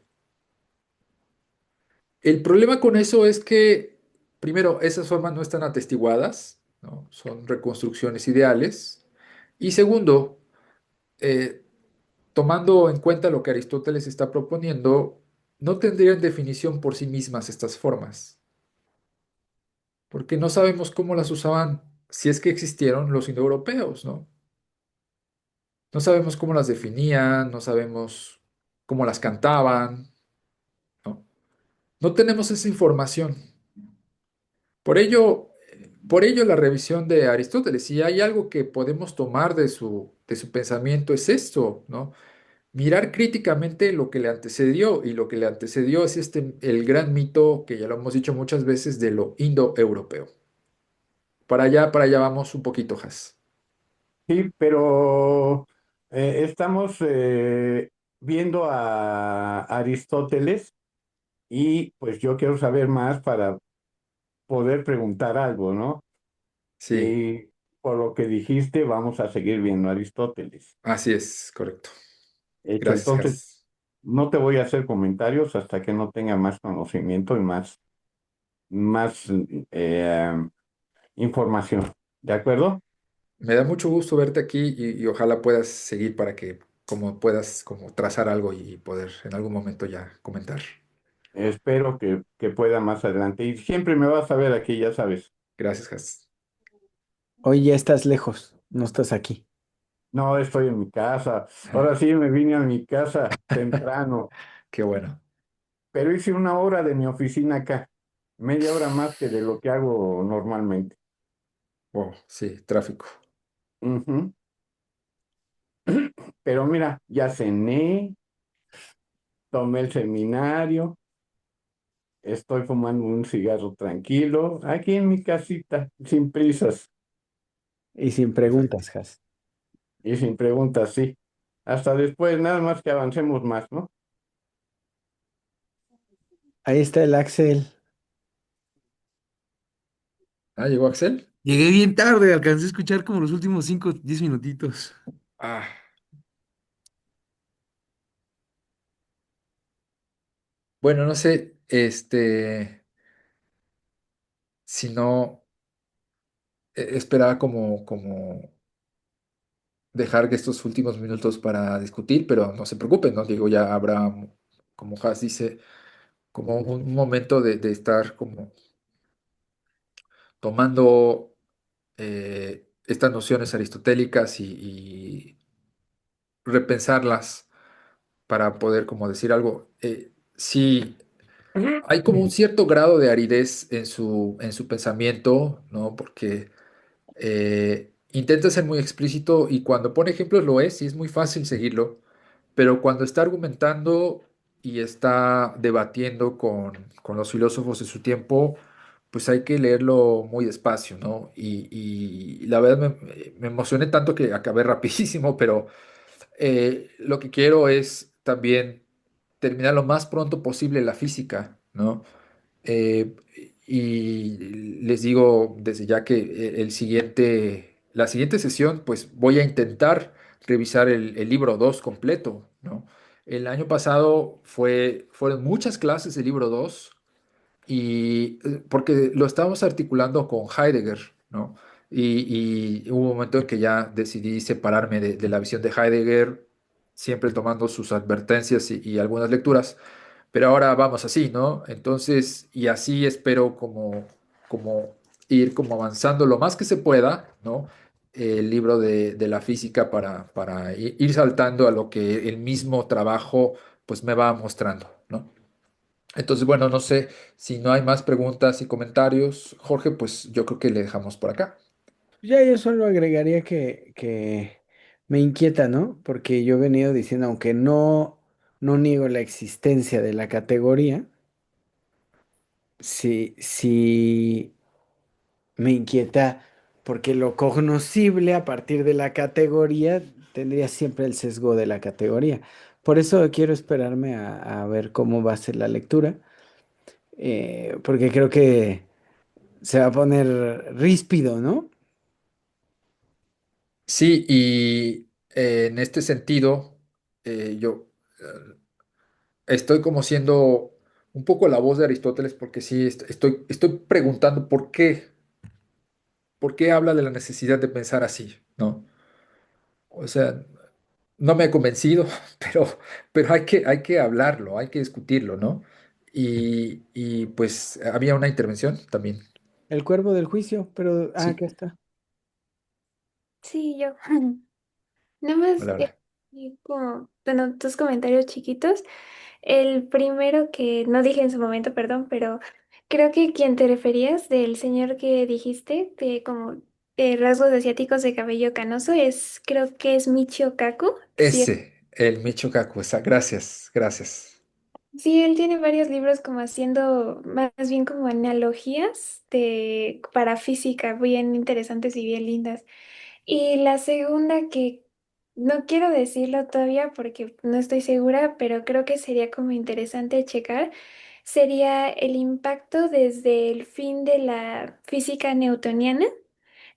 El problema con eso es que, primero, esas formas no están atestiguadas, ¿no? Son reconstrucciones ideales. Y segundo, eh, tomando en cuenta lo que Aristóteles está proponiendo, no tendrían definición por sí mismas estas formas, porque no sabemos cómo las usaban, si es que existieron los indoeuropeos, ¿no? No sabemos cómo las definían, no sabemos cómo las cantaban, ¿no? No tenemos esa información. Por ello la revisión de Aristóteles, si hay algo que podemos tomar de su pensamiento es esto, ¿no? Mirar críticamente lo que le antecedió, y lo que le antecedió es el gran mito que ya lo hemos dicho muchas veces de lo indoeuropeo. Para allá vamos un poquito, Has. Sí, pero estamos viendo a Aristóteles y pues yo quiero saber más para poder preguntar algo, ¿no? Sí, Y por lo que dijiste, vamos a seguir viendo a Aristóteles. así es, correcto. Hecho, Gracias, entonces Has. no te voy a hacer comentarios hasta que no tenga más conocimiento y más información. ¿De acuerdo? Me da mucho gusto verte aquí y ojalá puedas seguir para que como puedas como trazar algo y poder en algún momento ya comentar. Espero que pueda más adelante. Y siempre me vas a ver aquí, ya sabes. Gracias, Has. Hoy ya estás lejos, no estás aquí. No, estoy en mi casa. Ahora sí me vine a mi casa temprano, Qué bueno. pero hice una hora de mi oficina acá, media hora más que de lo que hago normalmente. Oh, sí, tráfico. Ujú. Pero mira, ya cené, tomé el seminario, estoy fumando un cigarro tranquilo, aquí en mi casita, sin prisas Y sin Perfecto. preguntas, Has. y sin preguntas, sí. Hasta después, nada más que avancemos más, ¿no? Ahí está el Axel. Ah, ¿llegó Axel? Llegué bien tarde, alcancé a escuchar como los últimos 5, 10 minutitos. Ah, bueno, no sé, si no, esperaba como dejar que estos últimos minutos para discutir, pero no se preocupen, ¿no? Digo, ya habrá, como Has dice, como un momento de estar como tomando estas nociones aristotélicas y repensarlas para poder como decir algo. Sí, hay como un cierto grado de aridez en su pensamiento, ¿no? Porque intenta ser muy explícito y cuando pone ejemplos lo es y es muy fácil seguirlo, pero cuando está argumentando y está debatiendo con los filósofos de su tiempo, pues hay que leerlo muy despacio, ¿no? Y la verdad me emocioné tanto que acabé rapidísimo, pero lo que quiero es también terminar lo más pronto posible la física, ¿no? Eh, y les digo desde ya que la siguiente sesión, pues voy a intentar revisar el libro 2 completo, ¿no? El año pasado fueron muchas clases del libro 2 y porque lo estábamos articulando con Heidegger, ¿no? Y hubo un momento en que ya decidí separarme de la visión de Heidegger, siempre tomando sus advertencias y algunas lecturas, pero ahora vamos así, ¿no? Entonces, y así espero como ir como avanzando lo más que se pueda, ¿no? El libro de la física para ir saltando a lo que el mismo trabajo pues me va mostrando, ¿no? Entonces, bueno, no sé si no hay más preguntas y comentarios, Jorge, pues yo creo que le dejamos por acá. Ya yo solo agregaría que me inquieta, ¿no? Porque yo he venido diciendo, aunque no niego la existencia de la categoría, sí me inquieta porque lo cognoscible a partir de la categoría tendría siempre el sesgo de la categoría. Por eso quiero esperarme a ver cómo va a ser la lectura, porque creo que se va a poner ríspido, ¿no? Sí, y en este sentido, yo estoy como siendo un poco la voz de Aristóteles porque sí estoy preguntando por qué habla de la necesidad de pensar así, ¿no? O sea, no me ha convencido, pero, pero hay que hablarlo, hay que discutirlo, ¿no? Y pues había una intervención también. El cuervo del juicio, pero, Sí, acá está. Sí, yo. Nada más, hola, hola. y como, bueno, dos comentarios chiquitos. El primero que no dije en su momento, perdón, pero creo que quien te referías del señor que dijiste, de como rasgos asiáticos de cabello canoso, creo que es Michio Kaku. Sí, El Micho Kaku, gracias, gracias. sí, él tiene varios libros como haciendo más bien como analogías para física, bien interesantes y bien lindas. Y la segunda que no quiero decirlo todavía porque no estoy segura, pero creo que sería como interesante checar, sería el impacto desde el fin de la física newtoniana,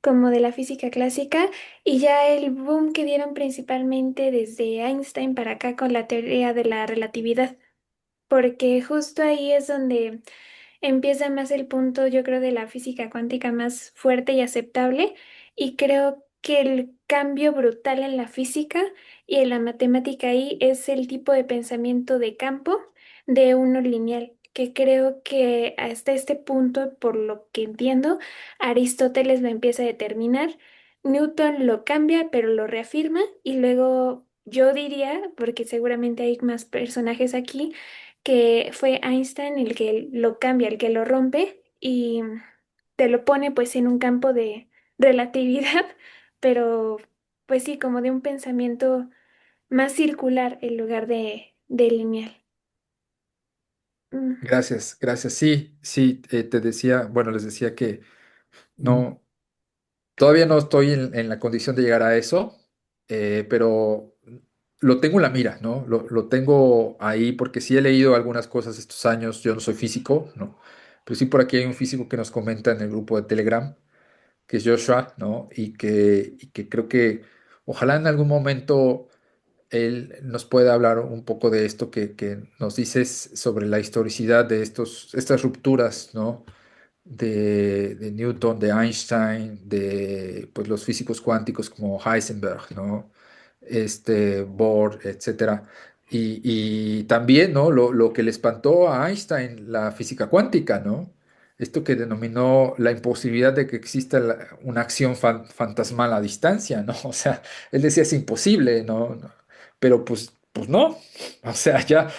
como de la física clásica, y ya el boom que dieron principalmente desde Einstein para acá con la teoría de la relatividad, porque justo ahí es donde empieza más el punto, yo creo, de la física cuántica más fuerte y aceptable, y creo que el cambio brutal en la física y en la matemática ahí es el tipo de pensamiento de campo de uno lineal, que creo que hasta este punto, por lo que entiendo, Aristóteles lo empieza a determinar, Newton lo cambia, pero lo reafirma, y luego yo diría, porque seguramente hay más personajes aquí, que fue Einstein el que lo cambia, el que lo rompe y te lo pone pues en un campo de relatividad, pero pues sí, como de un pensamiento más circular en lugar de lineal. Mm. Gracias, gracias. Sí, sí, te decía, bueno, les decía que no, todavía no estoy en la condición de llegar a eso, pero lo tengo en la mira, ¿no? Lo tengo ahí porque sí he leído algunas cosas estos años. Yo no soy físico, ¿no? Pero sí por aquí hay un físico que nos comenta en el grupo de Telegram, que es Joshua, ¿no? Y que creo que ojalá en algún momento él nos pueda hablar un poco de esto que nos dices sobre la historicidad de estas rupturas, ¿no? De Newton, de Einstein, de pues, los físicos cuánticos como Heisenberg, ¿no? Bohr, etcétera. Y también, ¿no? Lo que le espantó a Einstein, la física cuántica, ¿no? Esto que denominó la imposibilidad de que exista una acción fantasmal a distancia, ¿no? O sea, él decía es imposible, ¿no? Pero pues no. O sea, ya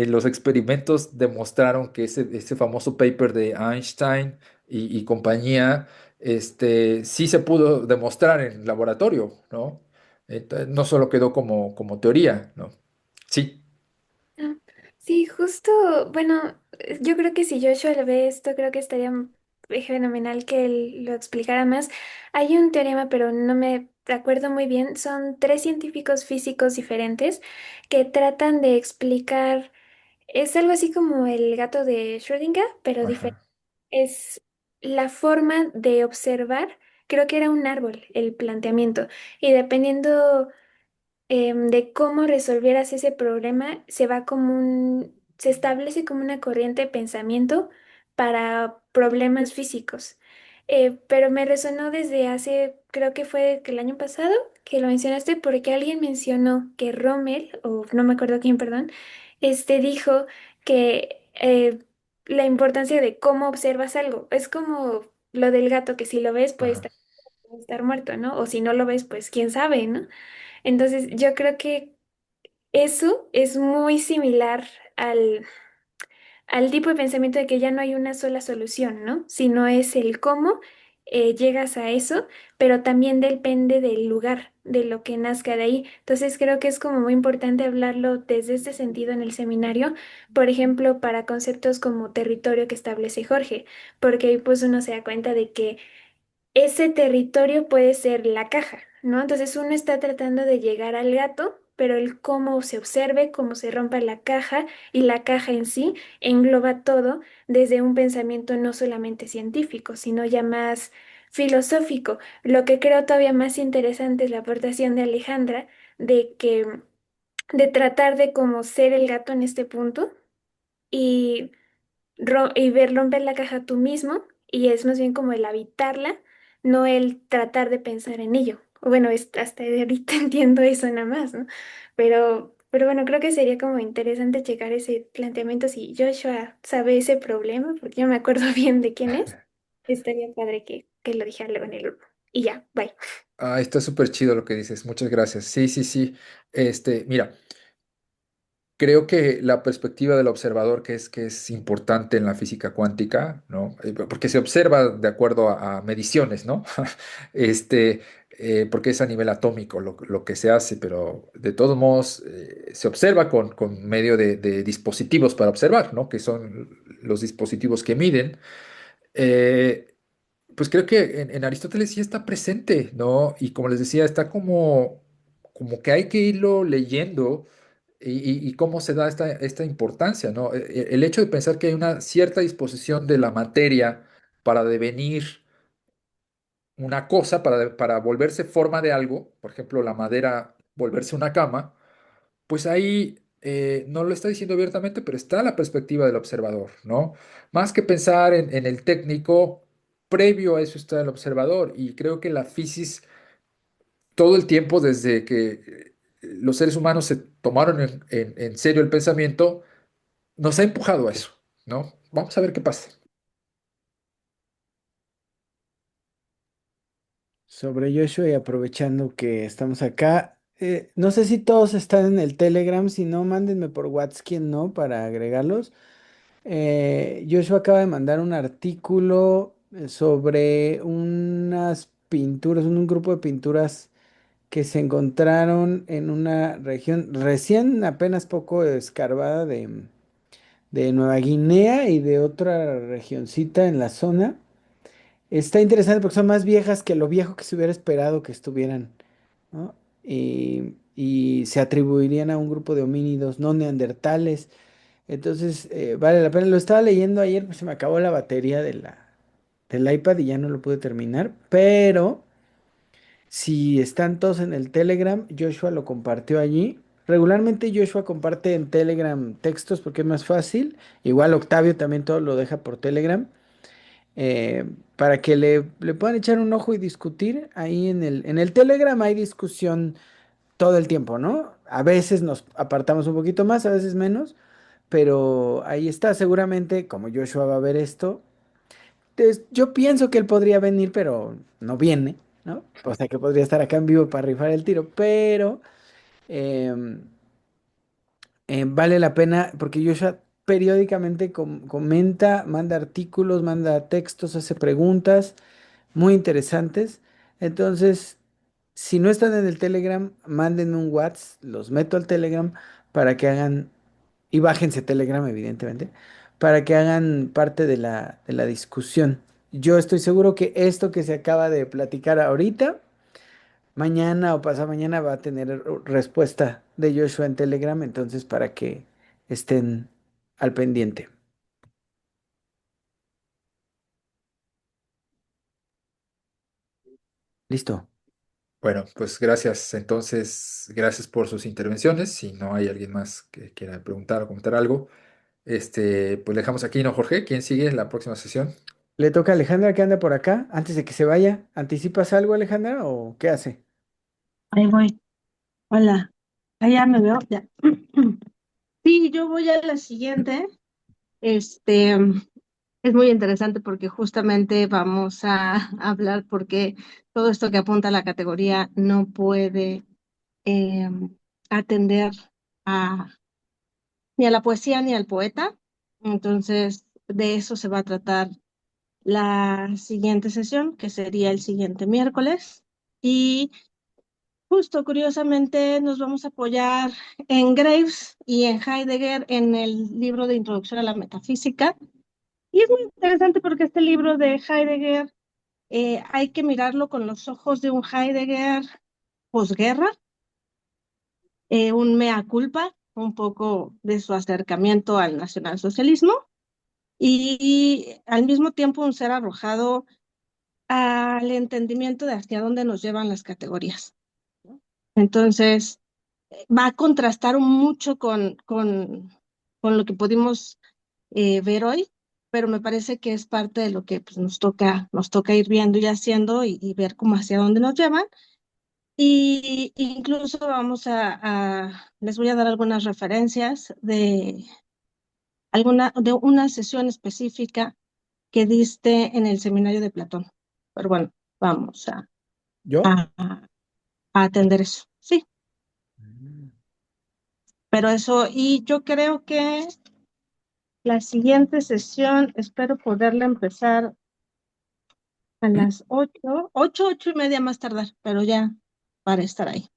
los experimentos demostraron que ese famoso paper de Einstein y compañía, sí se pudo demostrar en laboratorio, ¿no? No solo quedó como teoría, ¿no? Sí, Ah, sí, justo, bueno, yo creo que si Joshua lo ve esto, creo que estaría fenomenal que él lo explicara más. Hay un teorema, pero no me acuerdo muy bien. Son tres científicos físicos diferentes que tratan de explicar, es algo así como el gato de Schrödinger, pero diferente. ajá, Es la forma de observar, creo que era un árbol, el planteamiento, y dependiendo de cómo resolvieras ese problema, se establece como una corriente de pensamiento para problemas físicos. Pero me resonó desde hace, creo que fue que el año pasado, que lo mencionaste porque alguien mencionó que Rommel, o no me acuerdo quién, perdón, dijo que la importancia de cómo observas algo. Es como lo del gato, que si lo ves ajá. puede estar muerto, ¿no? O si no lo ves, pues quién sabe, ¿no? Entonces, yo creo que eso es muy similar al tipo de pensamiento de que ya no hay una sola solución, ¿no? Sino es el cómo llegas a eso, pero también depende del lugar, de lo que nazca de ahí. Entonces, creo que es como muy importante hablarlo desde este sentido en el seminario, por ejemplo, para conceptos como territorio que establece Jorge, porque ahí pues uno se da cuenta de que ese territorio puede ser la caja, ¿no? Entonces uno está tratando de llegar al gato, pero el cómo se observe, cómo se rompa la caja y la caja en sí engloba todo desde un pensamiento no solamente científico, sino ya más filosófico. Lo que creo todavía más interesante es la aportación de Alejandra de tratar de como ser el gato en este punto y, y ver romper la caja tú mismo, y es más bien como el habitarla, no el tratar de pensar en ello. O bueno, hasta ahorita entiendo eso nada más, ¿no? Pero bueno, creo que sería como interesante checar ese planteamiento si Joshua sabe ese problema, porque yo me acuerdo bien de quién es. Estaría padre que lo dijera luego en el grupo. Y ya, bye. Ah, está súper chido lo que dices. Muchas gracias. Sí, sí, sí. Mira, creo que la perspectiva del observador, que es importante en la física cuántica, ¿no? Porque se observa de acuerdo a mediciones, ¿no? Este, Porque es a nivel atómico lo que se hace, pero de todos modos se observa con medio de dispositivos para observar, ¿no? Que son los dispositivos que miden. Eh, pues creo que en Aristóteles sí está presente, ¿no? Y como les decía, está como que hay que irlo leyendo y cómo se da esta importancia, ¿no? El hecho de pensar que hay una cierta disposición de la materia para devenir una cosa, para volverse forma de algo, por ejemplo, la madera volverse una cama, pues ahí no lo está diciendo abiertamente, pero está la perspectiva del observador, ¿no? Más que pensar en el técnico, previo a eso está el observador. Y creo que la física, todo el tiempo, desde que los seres humanos se tomaron en serio el pensamiento, nos ha empujado a eso, ¿no? Vamos a ver qué pasa. Sobre Joshua y aprovechando que estamos acá, no sé si todos están en el Telegram, si no, mándenme por WhatsApp quién no para agregarlos. Joshua acaba de mandar un artículo sobre unas pinturas, un grupo de pinturas que se encontraron en una región recién apenas poco escarbada de Nueva Guinea y de otra regioncita en la zona. Está interesante porque son más viejas que lo viejo que se hubiera esperado que estuvieran, ¿no? Y se atribuirían a un grupo de homínidos no neandertales. Entonces, vale la pena. Lo estaba leyendo ayer, pues se me acabó la batería del iPad y ya no lo pude terminar. Pero si están todos en el Telegram, Joshua lo compartió allí. Regularmente Joshua comparte en Telegram textos porque es más fácil. Igual Octavio también todo lo deja por Telegram. Para que le puedan echar un ojo y discutir. Ahí en el Telegram hay discusión todo el tiempo, ¿no? A veces nos apartamos un poquito más, a veces menos. Pero ahí está, seguramente, como Joshua va a ver esto, yo pienso que él podría venir, pero no viene, ¿no? O sea que podría estar acá en vivo para rifar el tiro, pero em, vale la pena porque Joshua periódicamente comenta, manda artículos, manda textos, hace preguntas muy interesantes. Entonces, si no están en el Telegram, mándenme un WhatsApp, los meto al Telegram para que hagan, y bájense Telegram, evidentemente, para que hagan parte de la discusión. Yo estoy seguro que esto que se acaba de platicar ahorita, mañana o pasado mañana va a tener respuesta de Joshua en Telegram, entonces para que estén al pendiente. Listo. Bueno, pues gracias. Entonces, gracias por sus intervenciones. Si no hay alguien más que quiera preguntar o comentar algo, pues le dejamos aquí, ¿no, Jorge? ¿Quién sigue en la próxima sesión? Le toca a Alejandra que anda por acá, antes de que se vaya. ¿Anticipas algo, Alejandra, o qué hace? Ahí voy. Hola. Allá me veo. Ya. Sí, yo voy a la siguiente. Este es muy interesante porque justamente vamos a hablar porque todo esto que apunta a la categoría no puede eh, atender a, ni a la poesía ni al poeta. Entonces, de eso se va a tratar la siguiente sesión, que sería el siguiente miércoles. Y justo, curiosamente, nos vamos a apoyar en Graves y en Heidegger en el libro de Introducción a la Metafísica. Y es muy interesante porque este libro de Heidegger hay que mirarlo con los ojos de un Heidegger posguerra, un mea culpa, un poco de su acercamiento al nacionalsocialismo y al mismo tiempo un ser arrojado al entendimiento de hacia dónde nos llevan las categorías. Entonces, va a contrastar mucho con lo que pudimos ver hoy, pero me parece que es parte de lo que pues, nos toca ir viendo y haciendo y ver cómo hacia dónde nos llevan. Y incluso les voy a dar algunas referencias de una sesión específica que diste en el seminario de Platón. Pero bueno, vamos ¿Yo? a, a atender eso. Sí, Mm. pero eso, y yo creo que la siguiente sesión, espero poderla empezar a las 8:30 más tardar, pero ya para estar ahí.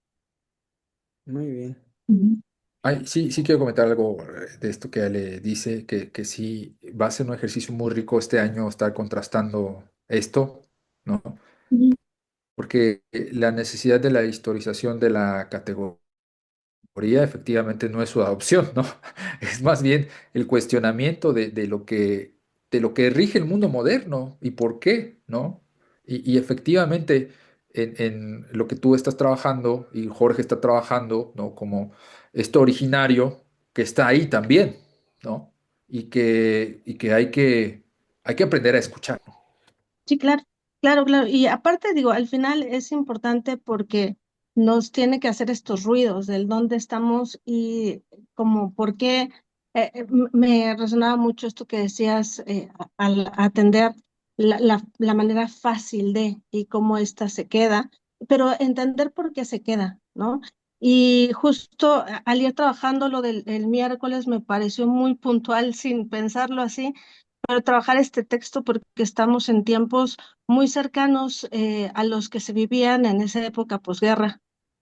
Muy bien. Ujú. Ay, sí, sí quiero comentar algo de esto que le dice, que sí va a ser un ejercicio muy rico este año estar contrastando esto, ¿no? Ujú. Porque la necesidad de la historización de la categoría efectivamente no es su adopción, ¿no? Es más bien el cuestionamiento de lo que rige el mundo moderno y por qué, ¿no? Y efectivamente en lo que tú estás trabajando y Jorge está trabajando, ¿no? Como esto originario que está ahí también, ¿no? Y que hay que aprender a escuchar, ¿no? Sí, claro, claro, claro. Y aparte, digo, al final es importante porque nos tiene que hacer estos ruidos del dónde estamos y como por qué. Me resonaba mucho esto que decías al atender la manera fácil de y cómo ésta se queda, pero entender por qué se queda, ¿no? Y justo al ir trabajando lo del el miércoles me pareció muy puntual sin pensarlo así para trabajar este texto porque estamos en tiempos muy cercanos a los que se vivían en esa época posguerra,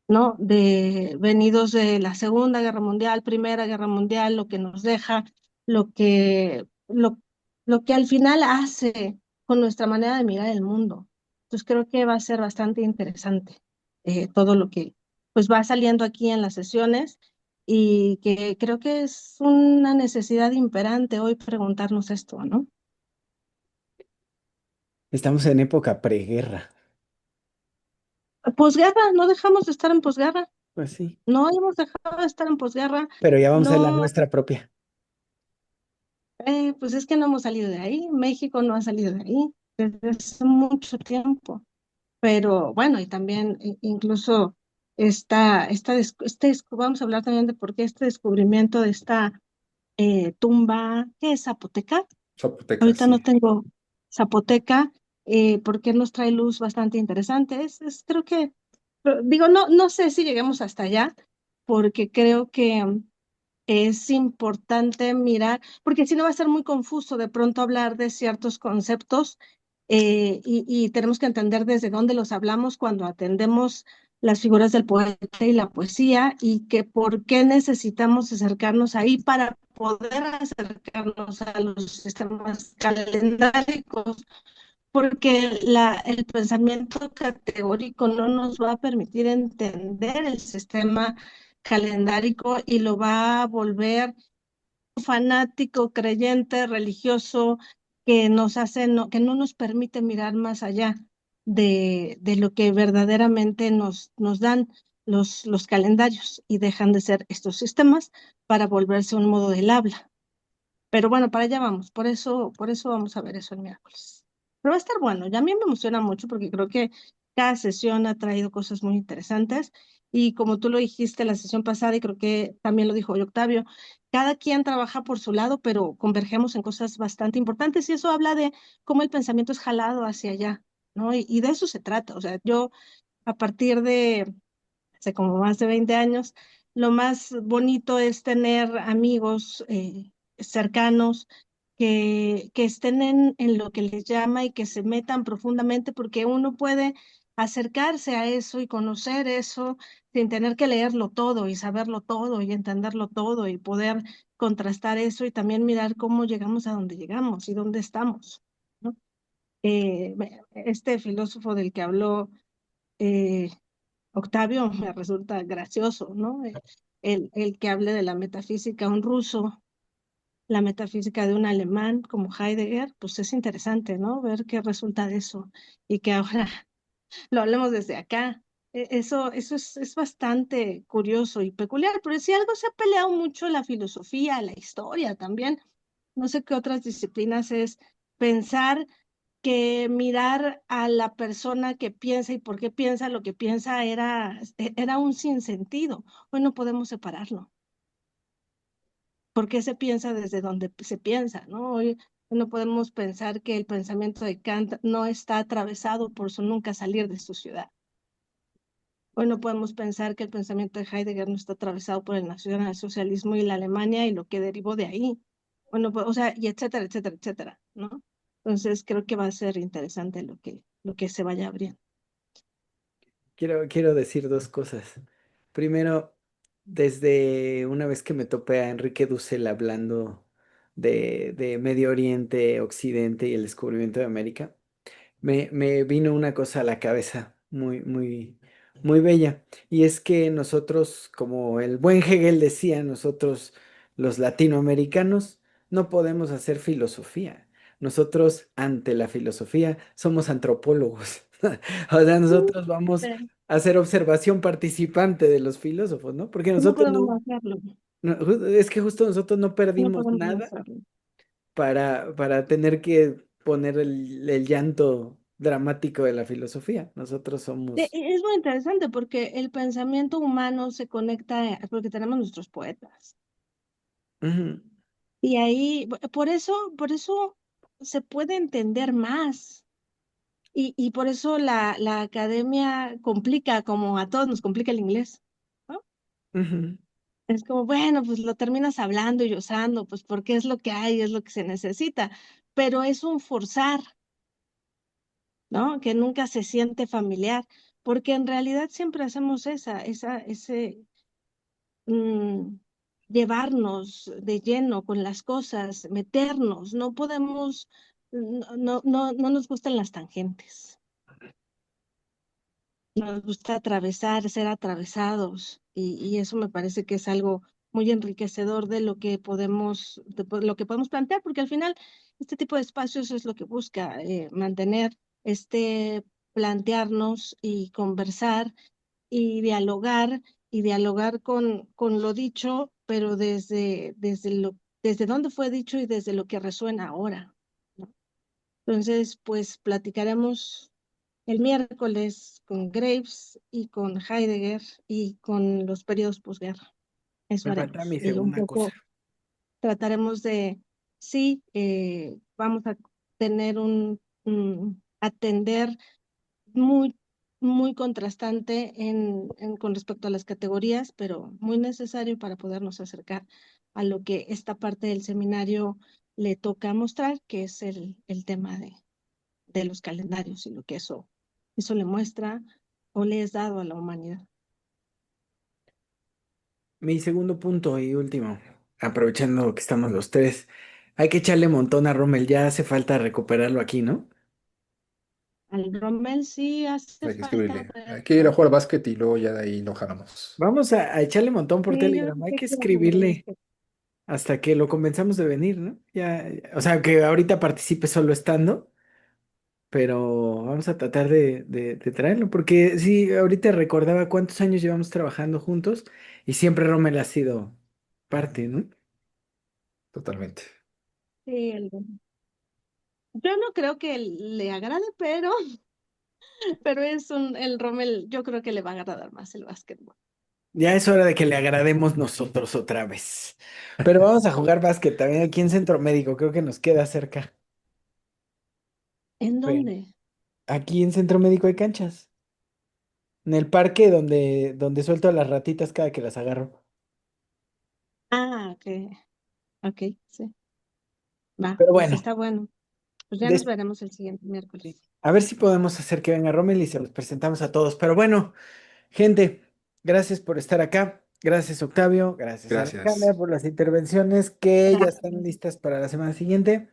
¿no? Venidos de la Segunda Guerra Mundial, Primera Guerra Mundial, lo que nos deja, lo que, lo, lo que al final hace con nuestra manera de mirar el mundo. Entonces creo que va a ser bastante interesante todo lo que pues va saliendo aquí en las sesiones y que creo que es una necesidad imperante hoy preguntarnos esto, ¿no? Estamos en época preguerra. Posguerra, no dejamos de estar en posguerra, Pues sí, no hemos dejado de estar en posguerra, pero ya vamos a la no, nuestra propia. pues es que no hemos salido de ahí, México no ha salido de ahí desde hace mucho tiempo, pero bueno, y también incluso vamos a hablar también de por qué este descubrimiento de esta tumba, ¿qué es Zapoteca? Zapoteca, Ahorita no sí. tengo Zapoteca, porque nos trae luz bastante interesante. Creo que, digo, no sé si lleguemos hasta allá, porque creo que es importante mirar, porque si no va a ser muy confuso de pronto hablar de ciertos conceptos y tenemos que entender desde dónde los hablamos cuando atendemos las figuras del poeta y la poesía y que por qué necesitamos acercarnos ahí para poder acercarnos a los sistemas calendáricos, porque el pensamiento categórico no nos va a permitir entender el sistema calendárico y lo va a volver fanático, creyente, religioso, que nos hace, que no nos permite mirar más allá de lo que verdaderamente nos dan los calendarios y dejan de ser estos sistemas para volverse un modo del habla. Pero bueno, para allá vamos, por eso vamos a ver eso el miércoles. Pero va a estar bueno, ya a mí me emociona mucho porque creo que cada sesión ha traído cosas muy interesantes y como tú lo dijiste la sesión pasada y creo que también lo dijo hoy Octavio, cada quien trabaja por su lado, pero convergemos en cosas bastante importantes y eso habla de cómo el pensamiento es jalado hacia allá, ¿no? Y de eso se trata, o sea, yo a partir de hace como más de 20 años, lo más bonito es tener amigos cercanos que estén en lo que les llama y que se metan profundamente porque uno puede acercarse a eso y conocer eso sin tener que leerlo todo y saberlo todo y entenderlo todo y poder contrastar eso y también mirar cómo llegamos a donde llegamos y dónde estamos, ¿no? Este filósofo del que habló eh, Octavio me resulta gracioso, ¿no? El que hable de la metafísica un ruso, la metafísica de un alemán como Heidegger, pues es interesante, ¿no? Ver qué resulta de eso y que ahora lo hablemos desde acá. Eso es bastante curioso y peculiar, pero si algo se ha peleado mucho la filosofía, la historia también, No sé qué otras disciplinas es pensar que mirar a la persona que piensa y por qué piensa lo que piensa era un sinsentido. Hoy no podemos separarlo. ¿Por qué se piensa desde donde se piensa, ¿no? Hoy no podemos pensar que el pensamiento de Kant no está atravesado por su nunca salir de su ciudad. Hoy no podemos pensar que el pensamiento de Heidegger no está atravesado por el nacionalsocialismo y la Alemania y lo que derivó de ahí. Bueno, o sea, y etcétera, etcétera, etcétera, ¿no? Entonces creo que va a ser interesante lo que se vaya abriendo. Quiero decir dos cosas. Primero, desde una vez que me topé a Enrique Dussel hablando de Medio Oriente, Occidente y el descubrimiento de América, me vino una cosa a la cabeza muy bella. Y es que nosotros, como el buen Hegel decía, nosotros los latinoamericanos no podemos hacer filosofía. Nosotros, ante la filosofía, somos antropólogos. O sea, nosotros vamos Pero a hacer observación participante de los filósofos, ¿no? Porque no nosotros podemos no, hacerlo, es que justo nosotros no no perdimos podemos nada hacerlo. para tener que poner el llanto dramático de la filosofía. Nosotros somos... Es muy interesante porque el pensamiento humano se conecta, porque tenemos nuestros poetas. Ujú, Y ahí, por eso se puede entender más. Y por eso la academia complica, como a todos nos complica el inglés, ¿no? ujú, Es como, bueno, pues lo terminas hablando y usando, pues porque es lo que hay, es lo que se necesita, pero es un forzar, ¿no? Que nunca se siente familiar, porque en realidad siempre hacemos ese mm, llevarnos de lleno con las cosas, meternos, no podemos, no nos gustan las tangentes. Nos gusta atravesar, ser atravesados, y eso me parece que es algo muy enriquecedor de lo que podemos, lo que podemos plantear, porque al final este tipo de espacios es lo que busca mantener este plantearnos y conversar y dialogar con lo dicho, pero desde dónde fue dicho y desde lo que resuena ahora, ¿no? Entonces, pues platicaremos el miércoles con Graves y con Heidegger y con los periodos posguerra. Eso me falta haremos. mi Y un segunda cosa. poco trataremos de, sí, vamos a tener atender muy, muy contrastante con respecto a las categorías, pero muy necesario para podernos acercar a lo que esta parte del seminario le toca mostrar, que es el tema de los calendarios y lo que eso le muestra o le es dado a la humanidad. Mi segundo punto y último, aprovechando que estamos los tres, hay que echarle montón a Rommel, ya hace falta recuperarlo aquí, ¿no? Al Rommel sí hace Hay que falta escribirle. Hay que ir a verlo. jugar básquet y luego ya de ahí lo jalamos. Vamos a echarle montón por Sí, yo Telegram, hay sé que que va a jugar escribirle básquet. hasta que lo convenzamos de venir, ¿no? O sea, que ahorita participe solo estando. Pero vamos a tratar de traerlo, porque sí, ahorita recordaba cuántos años llevamos trabajando juntos y siempre Rommel ha sido parte, ¿no? Totalmente. Sí, yo no creo que le agrade, pero el Rommel, yo creo que le va a agradar más el básquetbol. Ya es hora de que le agrademos nosotros otra vez. Pero vamos a jugar básquet también aquí en Centro Médico, creo que nos queda cerca. ¿En Bueno, dónde? aquí en Centro Médico hay canchas, en el parque donde suelto a las ratitas cada que las agarro. Ah, ok, sí, va, Pero pues bueno, está bueno. Pues ya nos des- veremos el siguiente miércoles. a ver si podemos hacer que venga Rommel y se los presentamos a todos. Pero bueno. Gente, gracias por estar acá. Gracias, Octavio. Gracias, Alejandra, Gracias. por las intervenciones que ya están Gracias. listas para la semana siguiente.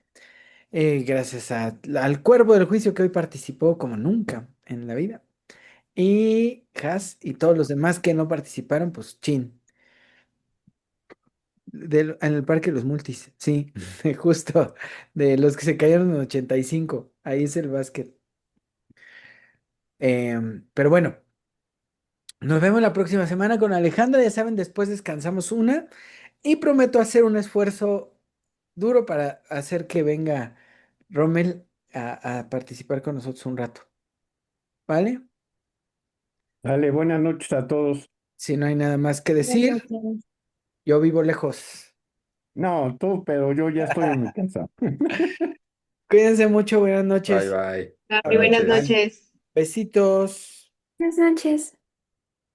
Gracias al Cuervo del Juicio que hoy participó como nunca en la vida. Y Has y todos los demás que no participaron, pues chin. En el Parque de los Multis, sí, justo. De los que se cayeron en 85. Ahí es el básquet. Pero bueno. Nos vemos la próxima semana con Alejandra. Ya saben, después descansamos una y prometo hacer un esfuerzo duro para hacer que venga Rommel a participar con nosotros un rato. ¿Vale? Dale, buenas noches a todos. Si no hay nada más que Buenas decir, noches. yo vivo lejos. No, tú, pero yo ya estoy en mi casa. Cuídense mucho, buenas Bye, noches. bye. Bye, Buenas buenas noches. noches. Besitos. Buenas noches.